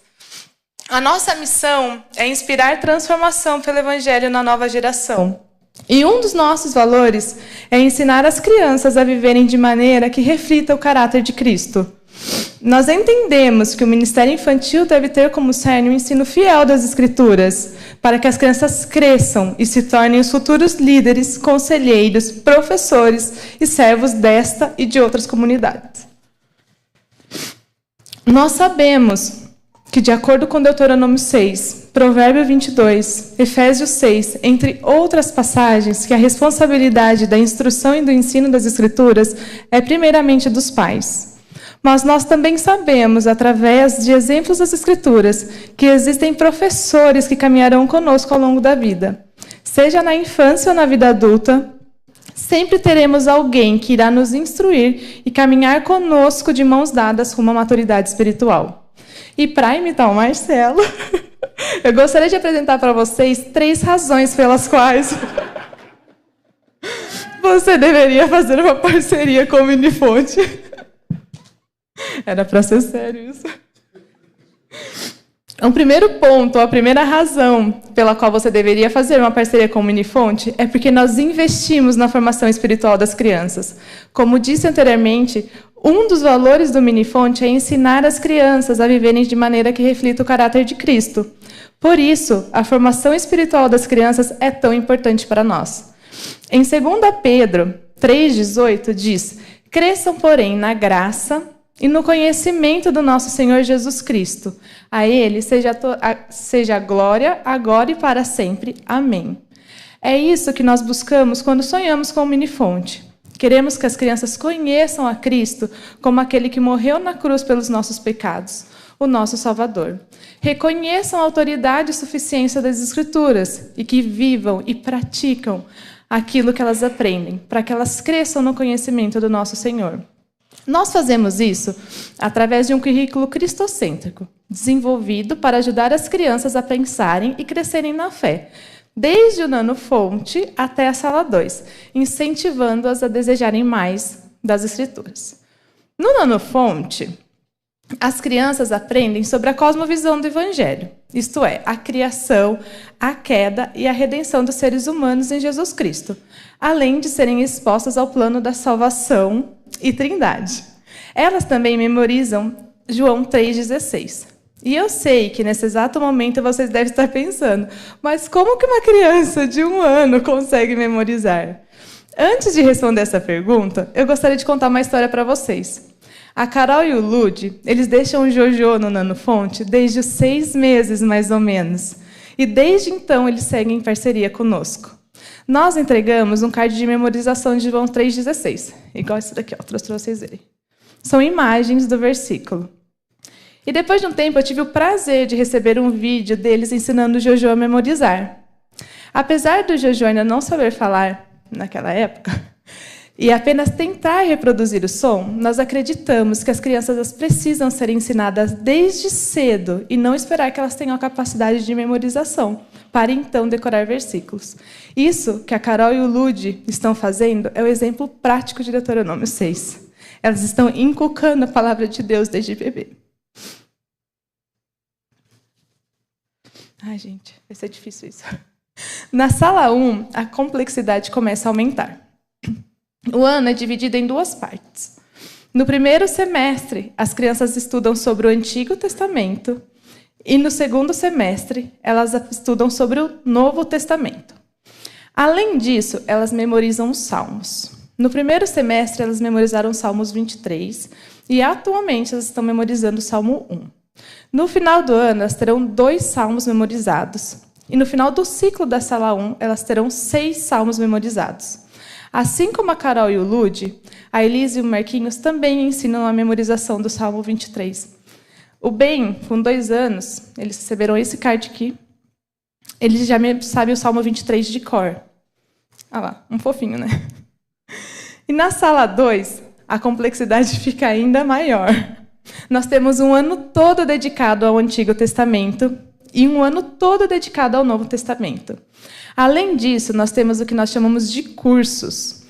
A nossa missão é inspirar transformação pelo Evangelho na nova geração. E um dos nossos valores é ensinar as crianças a viverem de maneira que reflita o caráter de Cristo. Nós entendemos que o ministério infantil deve ter como cerne o ensino fiel das Escrituras, para que as crianças cresçam e se tornem os futuros líderes, conselheiros, professores e servos desta e de outras comunidades. Nós sabemos que, de acordo com Deuteronômio 6, Provérbio 22, Efésios 6, entre outras passagens, que a responsabilidade da instrução e do ensino das Escrituras é primeiramente dos pais. Mas nós também sabemos, através de exemplos das Escrituras, que existem professores que caminharão conosco ao longo da vida. Seja na infância ou na vida adulta, sempre teremos alguém que irá nos instruir e caminhar conosco de mãos dadas rumo à maturidade espiritual. E para imitar o Marcelo, eu gostaria de apresentar para vocês 3 razões pelas quais você deveria fazer uma parceria com o Minifonte. Era para ser sério isso. O primeiro ponto, a primeira razão pela qual você deveria fazer uma parceria com o Minifonte é porque nós investimos na formação espiritual das crianças. Como disse anteriormente, um dos valores do Minifonte é ensinar as crianças a viverem de maneira que reflita o caráter de Cristo. Por isso, a formação espiritual das crianças é tão importante para nós. Em 2 Pedro 3,18 diz: cresçam, porém, na graça e no conhecimento do nosso Senhor Jesus Cristo. A Ele seja a glória, agora e para sempre. Amém. É isso que nós buscamos quando sonhamos com o Minifonte. Queremos que as crianças conheçam a Cristo como aquele que morreu na cruz pelos nossos pecados, o nosso Salvador. Reconheçam a autoridade e suficiência das Escrituras e que vivam e praticam aquilo que elas aprendem, para que elas cresçam no conhecimento do nosso Senhor. Nós fazemos isso através de um currículo cristocêntrico, desenvolvido para ajudar as crianças a pensarem e crescerem na fé, desde o Nanofonte até a Sala 2, incentivando-as a desejarem mais das Escrituras. No Nanofonte, as crianças aprendem sobre a cosmovisão do Evangelho, isto é, a criação, a queda e a redenção dos seres humanos em Jesus Cristo, além de serem expostas ao plano da salvação e Trindade. Elas também memorizam João 3,16. E eu sei que nesse exato momento vocês devem estar pensando, mas como que uma criança de 1 ano consegue memorizar? Antes de responder essa pergunta, eu gostaria de contar uma história para vocês. A Carol e o Lud, eles deixam o Jojo no Nanofonte desde os 6 meses, mais ou menos. E desde então eles seguem em parceria conosco. Nós entregamos um card de memorização de João 3,16. Igual esse daqui, ó, trouxe para vocês verem. São imagens do versículo. E depois de um tempo eu tive o prazer de receber um vídeo deles ensinando o Jojo a memorizar. Apesar do Jojo ainda não saber falar naquela época, e apenas tentar reproduzir o som, nós acreditamos que as crianças precisam ser ensinadas desde cedo e não esperar que elas tenham a capacidade de memorização, para então decorar versículos. Isso que a Carol e o Lud estão fazendo é o exemplo prático de Deuteronômio 6. Elas estão inculcando a palavra de Deus desde bebê. Ai, gente, vai ser difícil isso. Na sala 1, a complexidade começa a aumentar. O ano é dividido em 2 partes. No primeiro semestre, as crianças estudam sobre o Antigo Testamento e no segundo semestre, elas estudam sobre o Novo Testamento. Além disso, elas memorizam os Salmos. No primeiro semestre, elas memorizaram os Salmos 23 e atualmente elas estão memorizando o Salmo 1. No final do ano, elas terão 2 salmos memorizados. E no final do ciclo da sala 1, elas terão 6 salmos memorizados. Assim como a Carol e o Lud, a Elise e o Marquinhos também ensinam a memorização do Salmo 23. O Ben, com 2 anos, eles receberam esse card aqui. Ele já sabe o Salmo 23 de cor. Ah lá, um fofinho, né? E na sala 2, a complexidade fica ainda maior. Nós temos um ano todo dedicado ao Antigo Testamento e um ano todo dedicado ao Novo Testamento. Além disso, nós temos o que nós chamamos de cursos.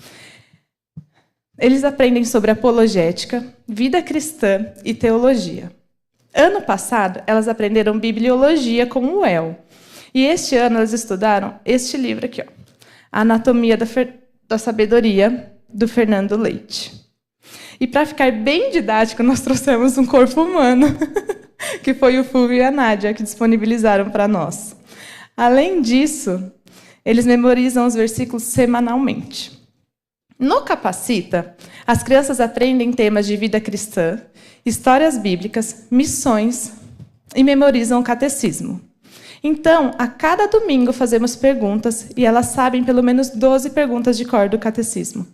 Eles aprendem sobre apologética, vida cristã e teologia. Ano passado, elas aprenderam bibliologia com o El. E este ano, elas estudaram este livro aqui, ó, A Anatomia da Sabedoria, do Fernando Leite. E para ficar bem didático, nós trouxemos um corpo humano, que foi o Fulvio e a Nádia, que disponibilizaram para nós. Além disso, eles memorizam os versículos semanalmente. No Capacita, as crianças aprendem temas de vida cristã, histórias bíblicas, missões e memorizam o catecismo. Então, a cada domingo fazemos perguntas e elas sabem pelo menos 12 perguntas de cor do catecismo.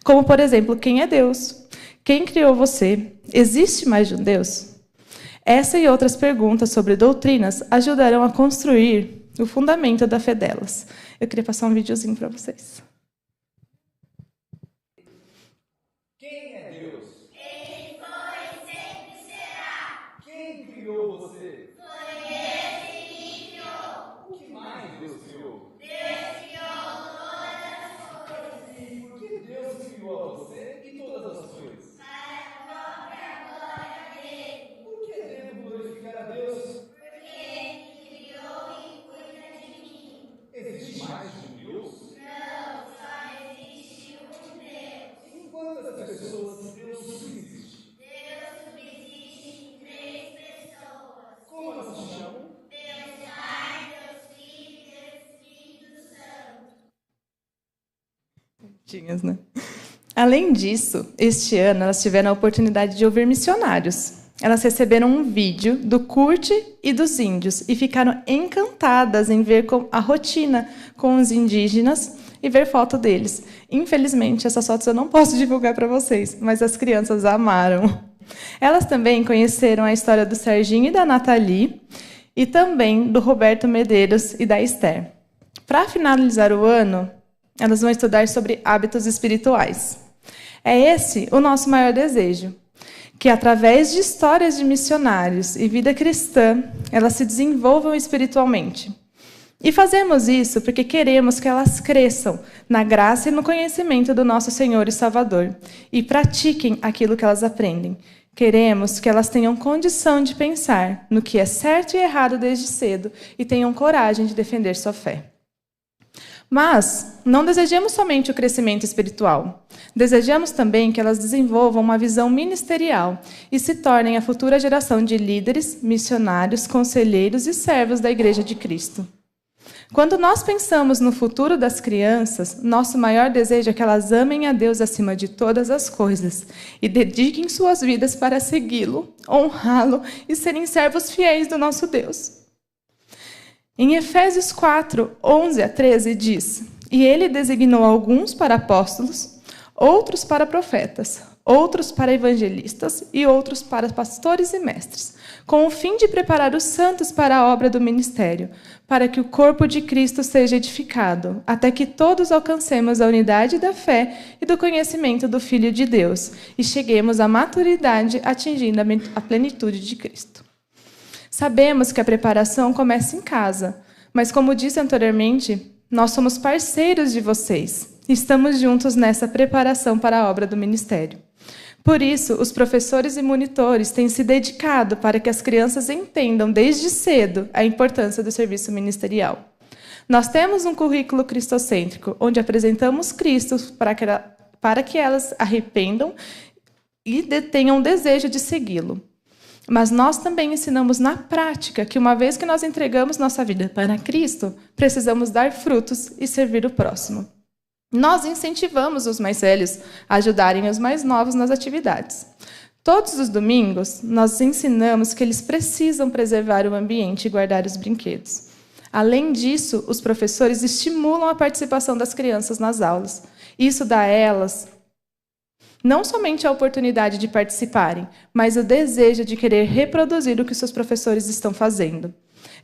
Como, por exemplo, quem é Deus? Quem criou você? Existe mais de um Deus? Essa e outras perguntas sobre doutrinas ajudarão a construir o fundamento da fé delas. Eu queria passar um videozinho para vocês. Quem é Deus? Ele foi e sempre será. Quem criou você? Foi Ele que criou. O que mais Deus criou? Deus criou todas as coisas. E por que Deus criou você e todas as coisas? Para a própria glória dele. Por que devo glorificar a Deus? Porque Ele me criou e cuida de mim. Existe mais de um Deus? Não, só existe um Deus. Em quantas pessoas Deus subsiste? Deus subsiste em 3 pessoas. Como elas se chamam? Deus Pai, Deus Filho e Deus Espírito Santo. Né? Além disso, este ano elas tiveram a oportunidade de ouvir missionários. Elas receberam um vídeo do Curte e dos índios e ficaram encantadas em ver a rotina com os indígenas e ver foto deles. Infelizmente, essas fotos eu não posso divulgar para vocês, mas as crianças amaram. Elas também conheceram a história do Serginho e da Nathalie e também do Roberto Medeiros e da Esther. Para finalizar o ano, elas vão estudar sobre hábitos espirituais. É esse o nosso maior desejo, que através de histórias de missionários e vida cristã, elas se desenvolvam espiritualmente. E fazemos isso porque queremos que elas cresçam na graça e no conhecimento do nosso Senhor e Salvador e pratiquem aquilo que elas aprendem. Queremos que elas tenham condição de pensar no que é certo e errado desde cedo e tenham coragem de defender sua fé. Mas não desejamos somente o crescimento espiritual. Desejamos também que elas desenvolvam uma visão ministerial e se tornem a futura geração de líderes, missionários, conselheiros e servos da Igreja de Cristo. Quando nós pensamos no futuro das crianças, nosso maior desejo é que elas amem a Deus acima de todas as coisas e dediquem suas vidas para segui-lo, honrá-lo e serem servos fiéis do nosso Deus. Em Efésios 4, 11 a 13 diz: "E ele designou alguns para apóstolos, outros para profetas, outros para evangelistas e outros para pastores e mestres, com o fim de preparar os santos para a obra do ministério, para que o corpo de Cristo seja edificado, até que todos alcancemos a unidade da fé e do conhecimento do Filho de Deus, e cheguemos à maturidade, atingindo a plenitude de Cristo." Sabemos que a preparação começa em casa, mas, como disse anteriormente, nós somos parceiros de vocês. Estamos juntos nessa preparação para a obra do ministério. Por isso, os professores e monitores têm se dedicado para que as crianças entendam desde cedo a importância do serviço ministerial. Nós temos um currículo cristocêntrico, onde apresentamos Cristo para que elas arrependam e tenham desejo de segui-lo. Mas nós também ensinamos na prática que, uma vez que nós entregamos nossa vida para Cristo, precisamos dar frutos e servir o próximo. Nós incentivamos os mais velhos a ajudarem os mais novos nas atividades. Todos os domingos, nós ensinamos que eles precisam preservar o ambiente e guardar os brinquedos. Além disso, os professores estimulam a participação das crianças nas aulas. Isso dá a elas não somente a oportunidade de participarem, mas o desejo de querer reproduzir o que seus professores estão fazendo.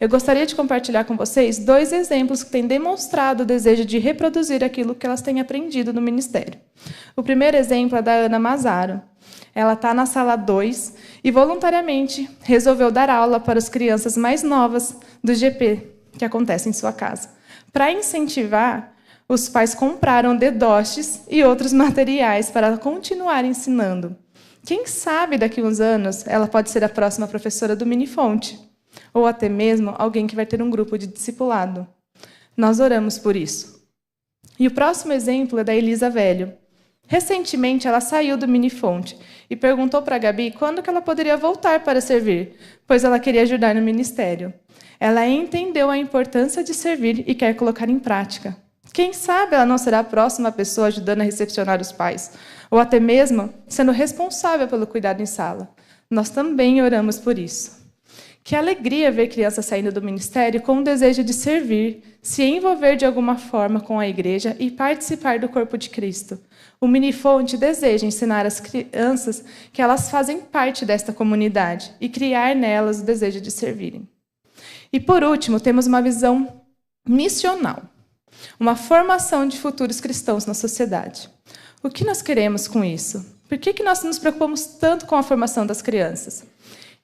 Eu gostaria de compartilhar com vocês 2 exemplos que têm demonstrado o desejo de reproduzir aquilo que elas têm aprendido no ministério. O primeiro exemplo é da Ana Mazaro. Ela está na sala 2 e voluntariamente resolveu dar aula para as crianças mais novas do GP, que acontece em sua casa. Para incentivar, os pais compraram dedostes e outros materiais para continuar ensinando. Quem sabe daqui a uns anos ela pode ser a próxima professora do Minifonte, ou até mesmo alguém que vai ter um grupo de discipulado. Nós oramos por isso. E o próximo exemplo é da Elisa Velho. Recentemente, ela saiu do Minifonte e perguntou para a Gabi quando que ela poderia voltar para servir, pois ela queria ajudar no ministério. Ela entendeu a importância de servir e quer colocar em prática. Quem sabe ela não será a próxima pessoa ajudando a recepcionar os pais, ou até mesmo sendo responsável pelo cuidado em sala. Nós também oramos por isso. Que alegria ver crianças saindo do ministério com o desejo de servir, se envolver de alguma forma com a igreja e participar do corpo de Cristo. O Minifonte deseja ensinar às crianças que elas fazem parte desta comunidade e criar nelas o desejo de servirem. E, por último, temos uma visão missional. Uma formação de futuros cristãos na sociedade. O que nós queremos com isso? Por que nós nos preocupamos tanto com a formação das crianças?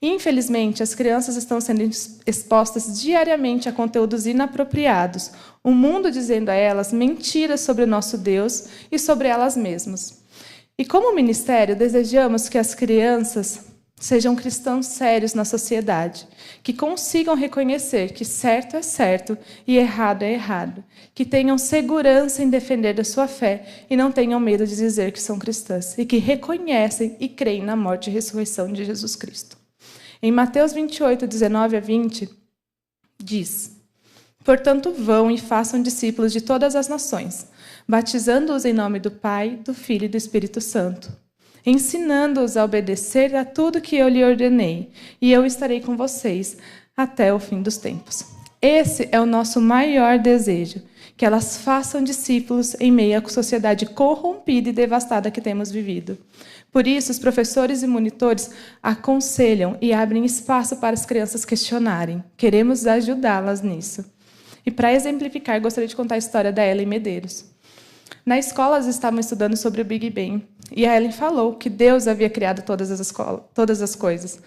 Infelizmente, as crianças estão sendo expostas diariamente a conteúdos inapropriados, o mundo dizendo a elas mentiras sobre o nosso Deus e sobre elas mesmas. E como ministério, desejamos que as crianças sejam cristãos sérios na sociedade, que consigam reconhecer que certo é certo e errado é errado, que tenham segurança em defender a sua fé e não tenham medo de dizer que são cristãs, e que reconhecem e creem na morte e ressurreição de Jesus Cristo. Em Mateus 28, 19 a 20, diz: "Portanto, vão e façam discípulos de todas as nações, batizando-os em nome do Pai, do Filho e do Espírito Santo, ensinando-os a obedecer a tudo que eu lhe ordenei, e eu estarei com vocês até o fim dos tempos." Esse é o nosso maior desejo, que elas façam discípulos em meio à sociedade corrompida e devastada que temos vivido. Por isso, os professores e monitores aconselham e abrem espaço para as crianças questionarem. Queremos ajudá-las nisso. E, para exemplificar, gostaria de contar a história da Ellen Medeiros. Na escola, elas estavam estudando sobre o Big Bang, e a Ellen falou que Deus havia criado todas as coisas.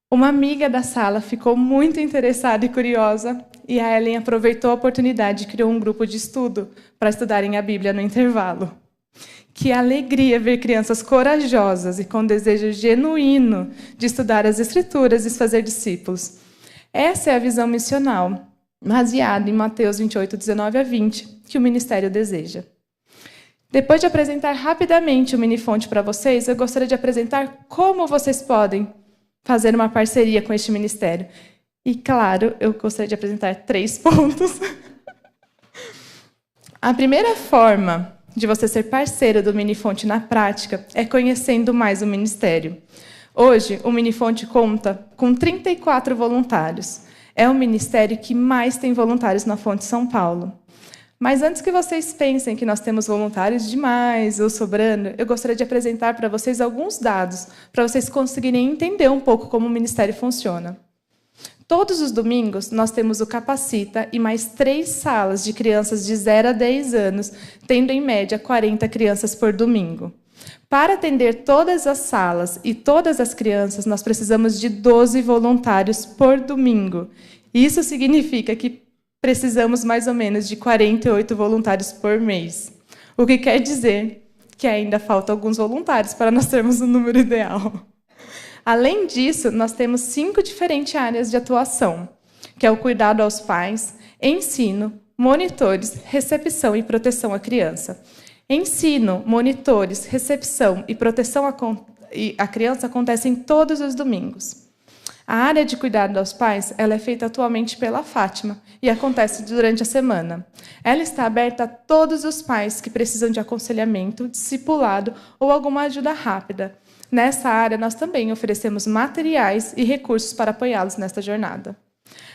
Uma amiga da sala ficou muito interessada e curiosa, e a Ellen aproveitou a oportunidade e criou um grupo de estudo para estudarem a Bíblia no intervalo. Que alegria ver crianças corajosas e com desejo genuíno de estudar as Escrituras e fazer discípulos. Essa é a visão missional. baseado em Mateus 28, 19 a 20, que o ministério deseja. Depois de apresentar rapidamente o Minifonte para vocês, eu gostaria de apresentar como vocês podem fazer uma parceria com este ministério. E, claro, eu gostaria de apresentar 3 pontos. A primeira forma de você ser parceiro do Minifonte na prática é conhecendo mais o ministério. Hoje, o Minifonte conta com 34 voluntários. É o ministério que mais tem voluntários na Fonte São Paulo. Mas antes que vocês pensem que nós temos voluntários demais ou sobrando, eu gostaria de apresentar para vocês alguns dados, para vocês conseguirem entender um pouco como o ministério funciona. Todos os domingos, nós temos o Capacita e mais 3 salas de crianças de 0 a 10 anos, tendo, em média, 40 crianças por domingo. Para atender todas as salas e todas as crianças, nós precisamos de 12 voluntários por domingo. Isso significa que precisamos mais ou menos de 48 voluntários por mês. O que quer dizer que ainda faltam alguns voluntários para nós termos o número ideal. Além disso, nós temos 5 diferentes áreas de atuação, que é o cuidado aos pais, ensino, monitores, recepção e proteção à criança. Ensino, monitores, recepção e proteção à criança acontecem todos os domingos. A área de cuidado aos pais ela é feita atualmente pela Fátima e acontece durante a semana. Ela está aberta a todos os pais que precisam de aconselhamento, discipulado ou alguma ajuda rápida. Nessa área, nós também oferecemos materiais e recursos para apoiá-los nesta jornada.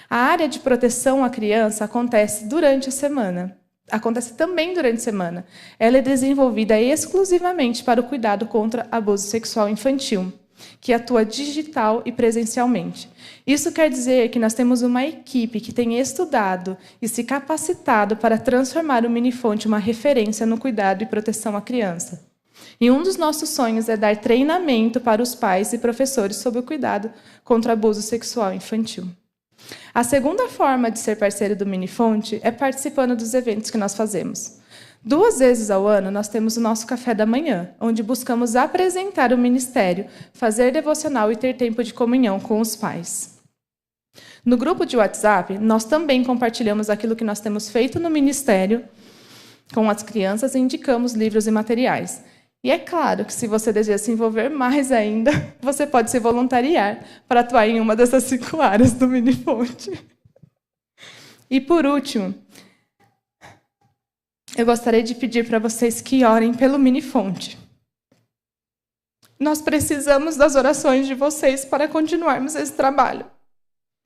A área de proteção à criança acontece durante a semana. Acontece também durante a semana. Ela é desenvolvida exclusivamente para o cuidado contra abuso sexual infantil, que atua digital e presencialmente. Isso quer dizer que nós temos uma equipe que tem estudado e se capacitado para transformar o Minifonte em uma referência no cuidado e proteção à criança. E um dos nossos sonhos é dar treinamento para os pais e professores sobre o cuidado contra abuso sexual infantil. A segunda forma de ser parceiro do Minifonte é participando dos eventos que nós fazemos. 2 vezes ao ano, nós temos o nosso café da manhã, onde buscamos apresentar o ministério, fazer devocional e ter tempo de comunhão com os pais. No grupo de WhatsApp, nós também compartilhamos aquilo que nós temos feito no ministério com as crianças e indicamos livros e materiais. E é claro que, se você deseja se envolver mais ainda, você pode se voluntariar para atuar em uma dessas 5 áreas do Minifonte. E, por último, eu gostaria de pedir para vocês que orem pelo Minifonte. Nós precisamos das orações de vocês para continuarmos esse trabalho.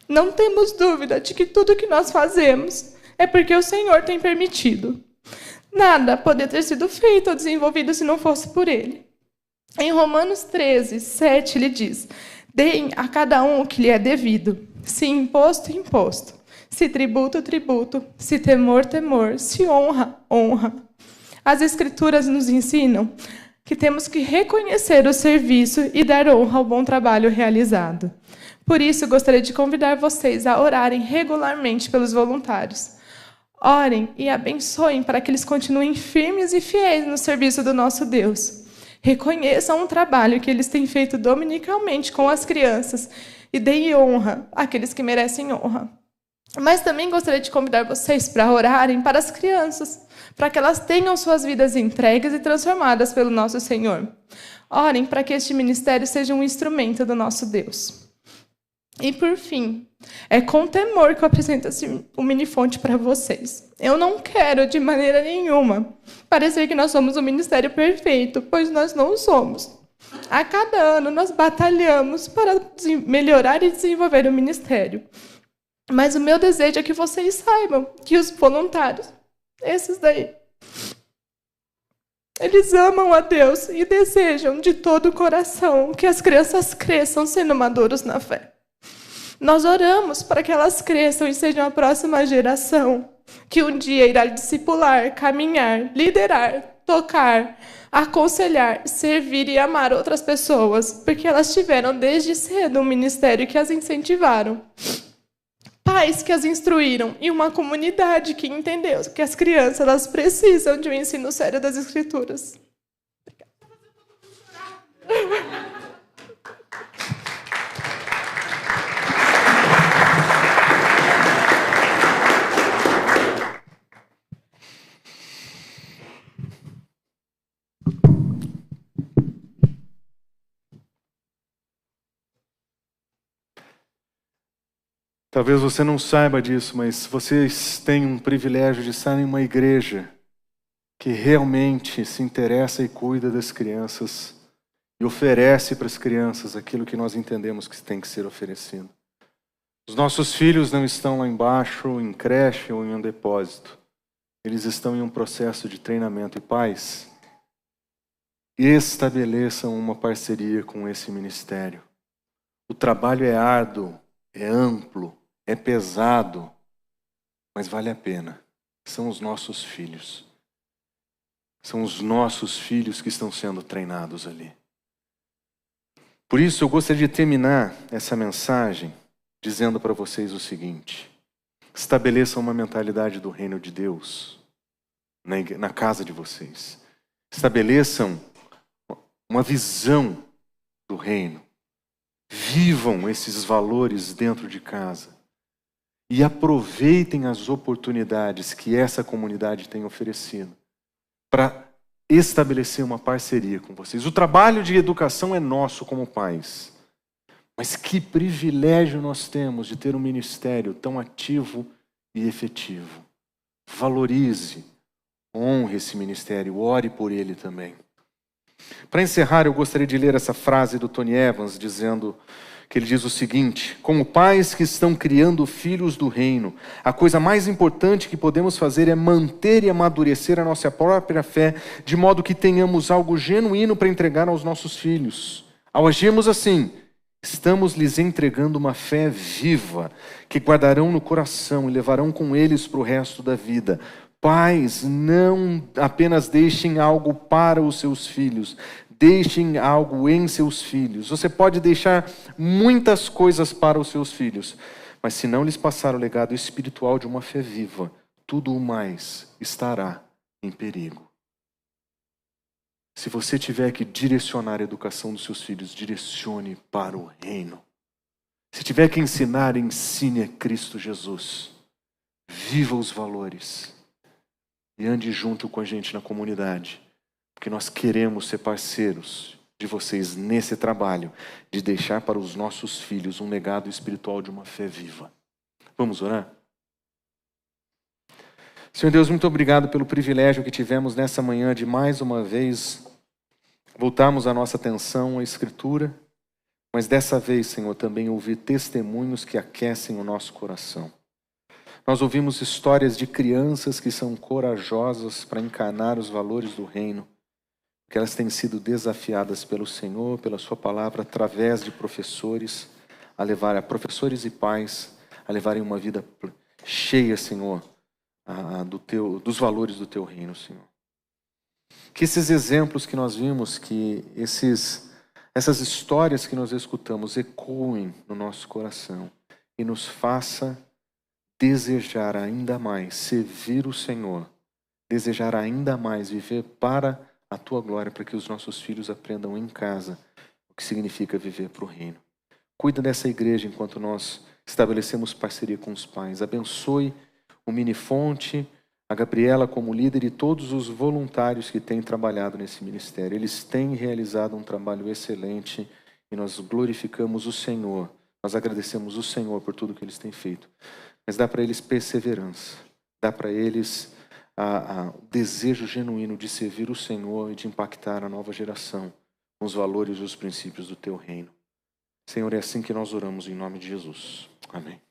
Não temos dúvida de que tudo que nós fazemos é porque o Senhor tem permitido. Nada poderia ter sido feito ou desenvolvido se não fosse por Ele. Em Romanos 13, 7, ele diz: deem a cada um o que lhe é devido, se imposto, imposto, se tributo, tributo, se temor, temor, se honra, honra. As Escrituras nos ensinam que temos que reconhecer o serviço e dar honra ao bom trabalho realizado. Por isso, gostaria de convidar vocês a orarem regularmente pelos voluntários. Orem e abençoem para que eles continuem firmes e fiéis no serviço do nosso Deus. Reconheçam o trabalho que eles têm feito dominicalmente com as crianças e deem honra àqueles que merecem honra. Mas também gostaria de convidar vocês para orarem para as crianças, para que elas tenham suas vidas entregues e transformadas pelo nosso Senhor. Orem para que este ministério seja um instrumento do nosso Deus. E, por fim, é com temor que eu apresento o Minifonte para vocês. Eu não quero, de maneira nenhuma, parecer que nós somos um ministério perfeito, pois nós não somos. A cada ano, nós batalhamos para melhorar e desenvolver o ministério. Mas o meu desejo é que vocês saibam que os voluntários, esses daí, eles amam a Deus e desejam de todo o coração que as crianças cresçam sendo maduros na fé. Nós oramos para que elas cresçam e sejam a próxima geração, que um dia irá discipular, caminhar, liderar, tocar, aconselhar, servir e amar outras pessoas, porque elas tiveram desde cedo um ministério que as incentivaram, pais que as instruíram e uma comunidade que entendeu que as crianças elas precisam de um ensino sério das Escrituras. Talvez você não saiba disso, mas vocês têm um privilégio de estar em uma igreja que realmente se interessa e cuida das crianças e oferece para as crianças aquilo que nós entendemos que tem que ser oferecido. Os nossos filhos não estão lá embaixo, em creche ou em um depósito. Eles estão em um processo de treinamento. E pais, estabeleçam uma parceria com esse ministério. O trabalho é árduo, é amplo, é pesado, mas vale a pena. São os nossos filhos. São os nossos filhos que estão sendo treinados ali. Por isso, eu gostaria de terminar essa mensagem dizendo para vocês o seguinte: estabeleçam uma mentalidade do reino de Deus na casa de vocês. Estabeleçam uma visão do reino. Vivam esses valores dentro de casa. E aproveitem as oportunidades que essa comunidade tem oferecido para estabelecer uma parceria com vocês. O trabalho de educação é nosso como pais. Mas que privilégio nós temos de ter um ministério tão ativo e efetivo. Valorize, honre esse ministério, ore por ele também. Para encerrar, eu gostaria de ler essa frase do Tony Evans, dizendo que ele diz o seguinte: como pais que estão criando filhos do reino, a coisa mais importante que podemos fazer é manter e amadurecer a nossa própria fé, de modo que tenhamos algo genuíno para entregar aos nossos filhos. Ao agirmos assim, estamos lhes entregando uma fé viva, que guardarão no coração e levarão com eles para o resto da vida. Pais, não apenas deixem algo para os seus filhos, deixem algo em seus filhos. Você pode deixar muitas coisas para os seus filhos, mas se não lhes passar o legado espiritual de uma fé viva, tudo o mais estará em perigo. Se você tiver que direcionar a educação dos seus filhos, direcione para o reino. Se tiver que ensinar, ensine a Cristo Jesus. Viva os valores. E ande junto com a gente na comunidade. Porque nós queremos ser parceiros de vocês nesse trabalho de deixar para os nossos filhos um legado espiritual de uma fé viva. Vamos orar? Senhor Deus, muito obrigado pelo privilégio que tivemos nessa manhã de mais uma vez voltarmos a nossa atenção à Escritura, mas dessa vez, Senhor, também ouvir testemunhos que aquecem o nosso coração. Nós ouvimos histórias de crianças que são corajosas para encarnar os valores do reino, que elas têm sido desafiadas pelo Senhor, pela sua palavra, através de professores, professores e pais, a levarem uma vida cheia, Senhor, dos valores do teu reino, Senhor. Que esses exemplos que nós vimos, que essas histórias que nós escutamos ecoem no nosso coração e nos faça desejar ainda mais servir o Senhor, desejar ainda mais viver para a tua glória, para que os nossos filhos aprendam em casa o que significa viver para o reino. Cuida dessa igreja enquanto nós estabelecemos parceria com os pais. Abençoe o Minifonte, a Gabriela como líder e todos os voluntários que têm trabalhado nesse ministério. Eles têm realizado um trabalho excelente e nós glorificamos o Senhor. Nós agradecemos o Senhor por tudo que eles têm feito. Mas dá para eles perseverança, dá para eles o desejo genuíno de servir o Senhor e de impactar a nova geração com os valores e os princípios do teu reino. Senhor, é assim que nós oramos em nome de Jesus. Amém.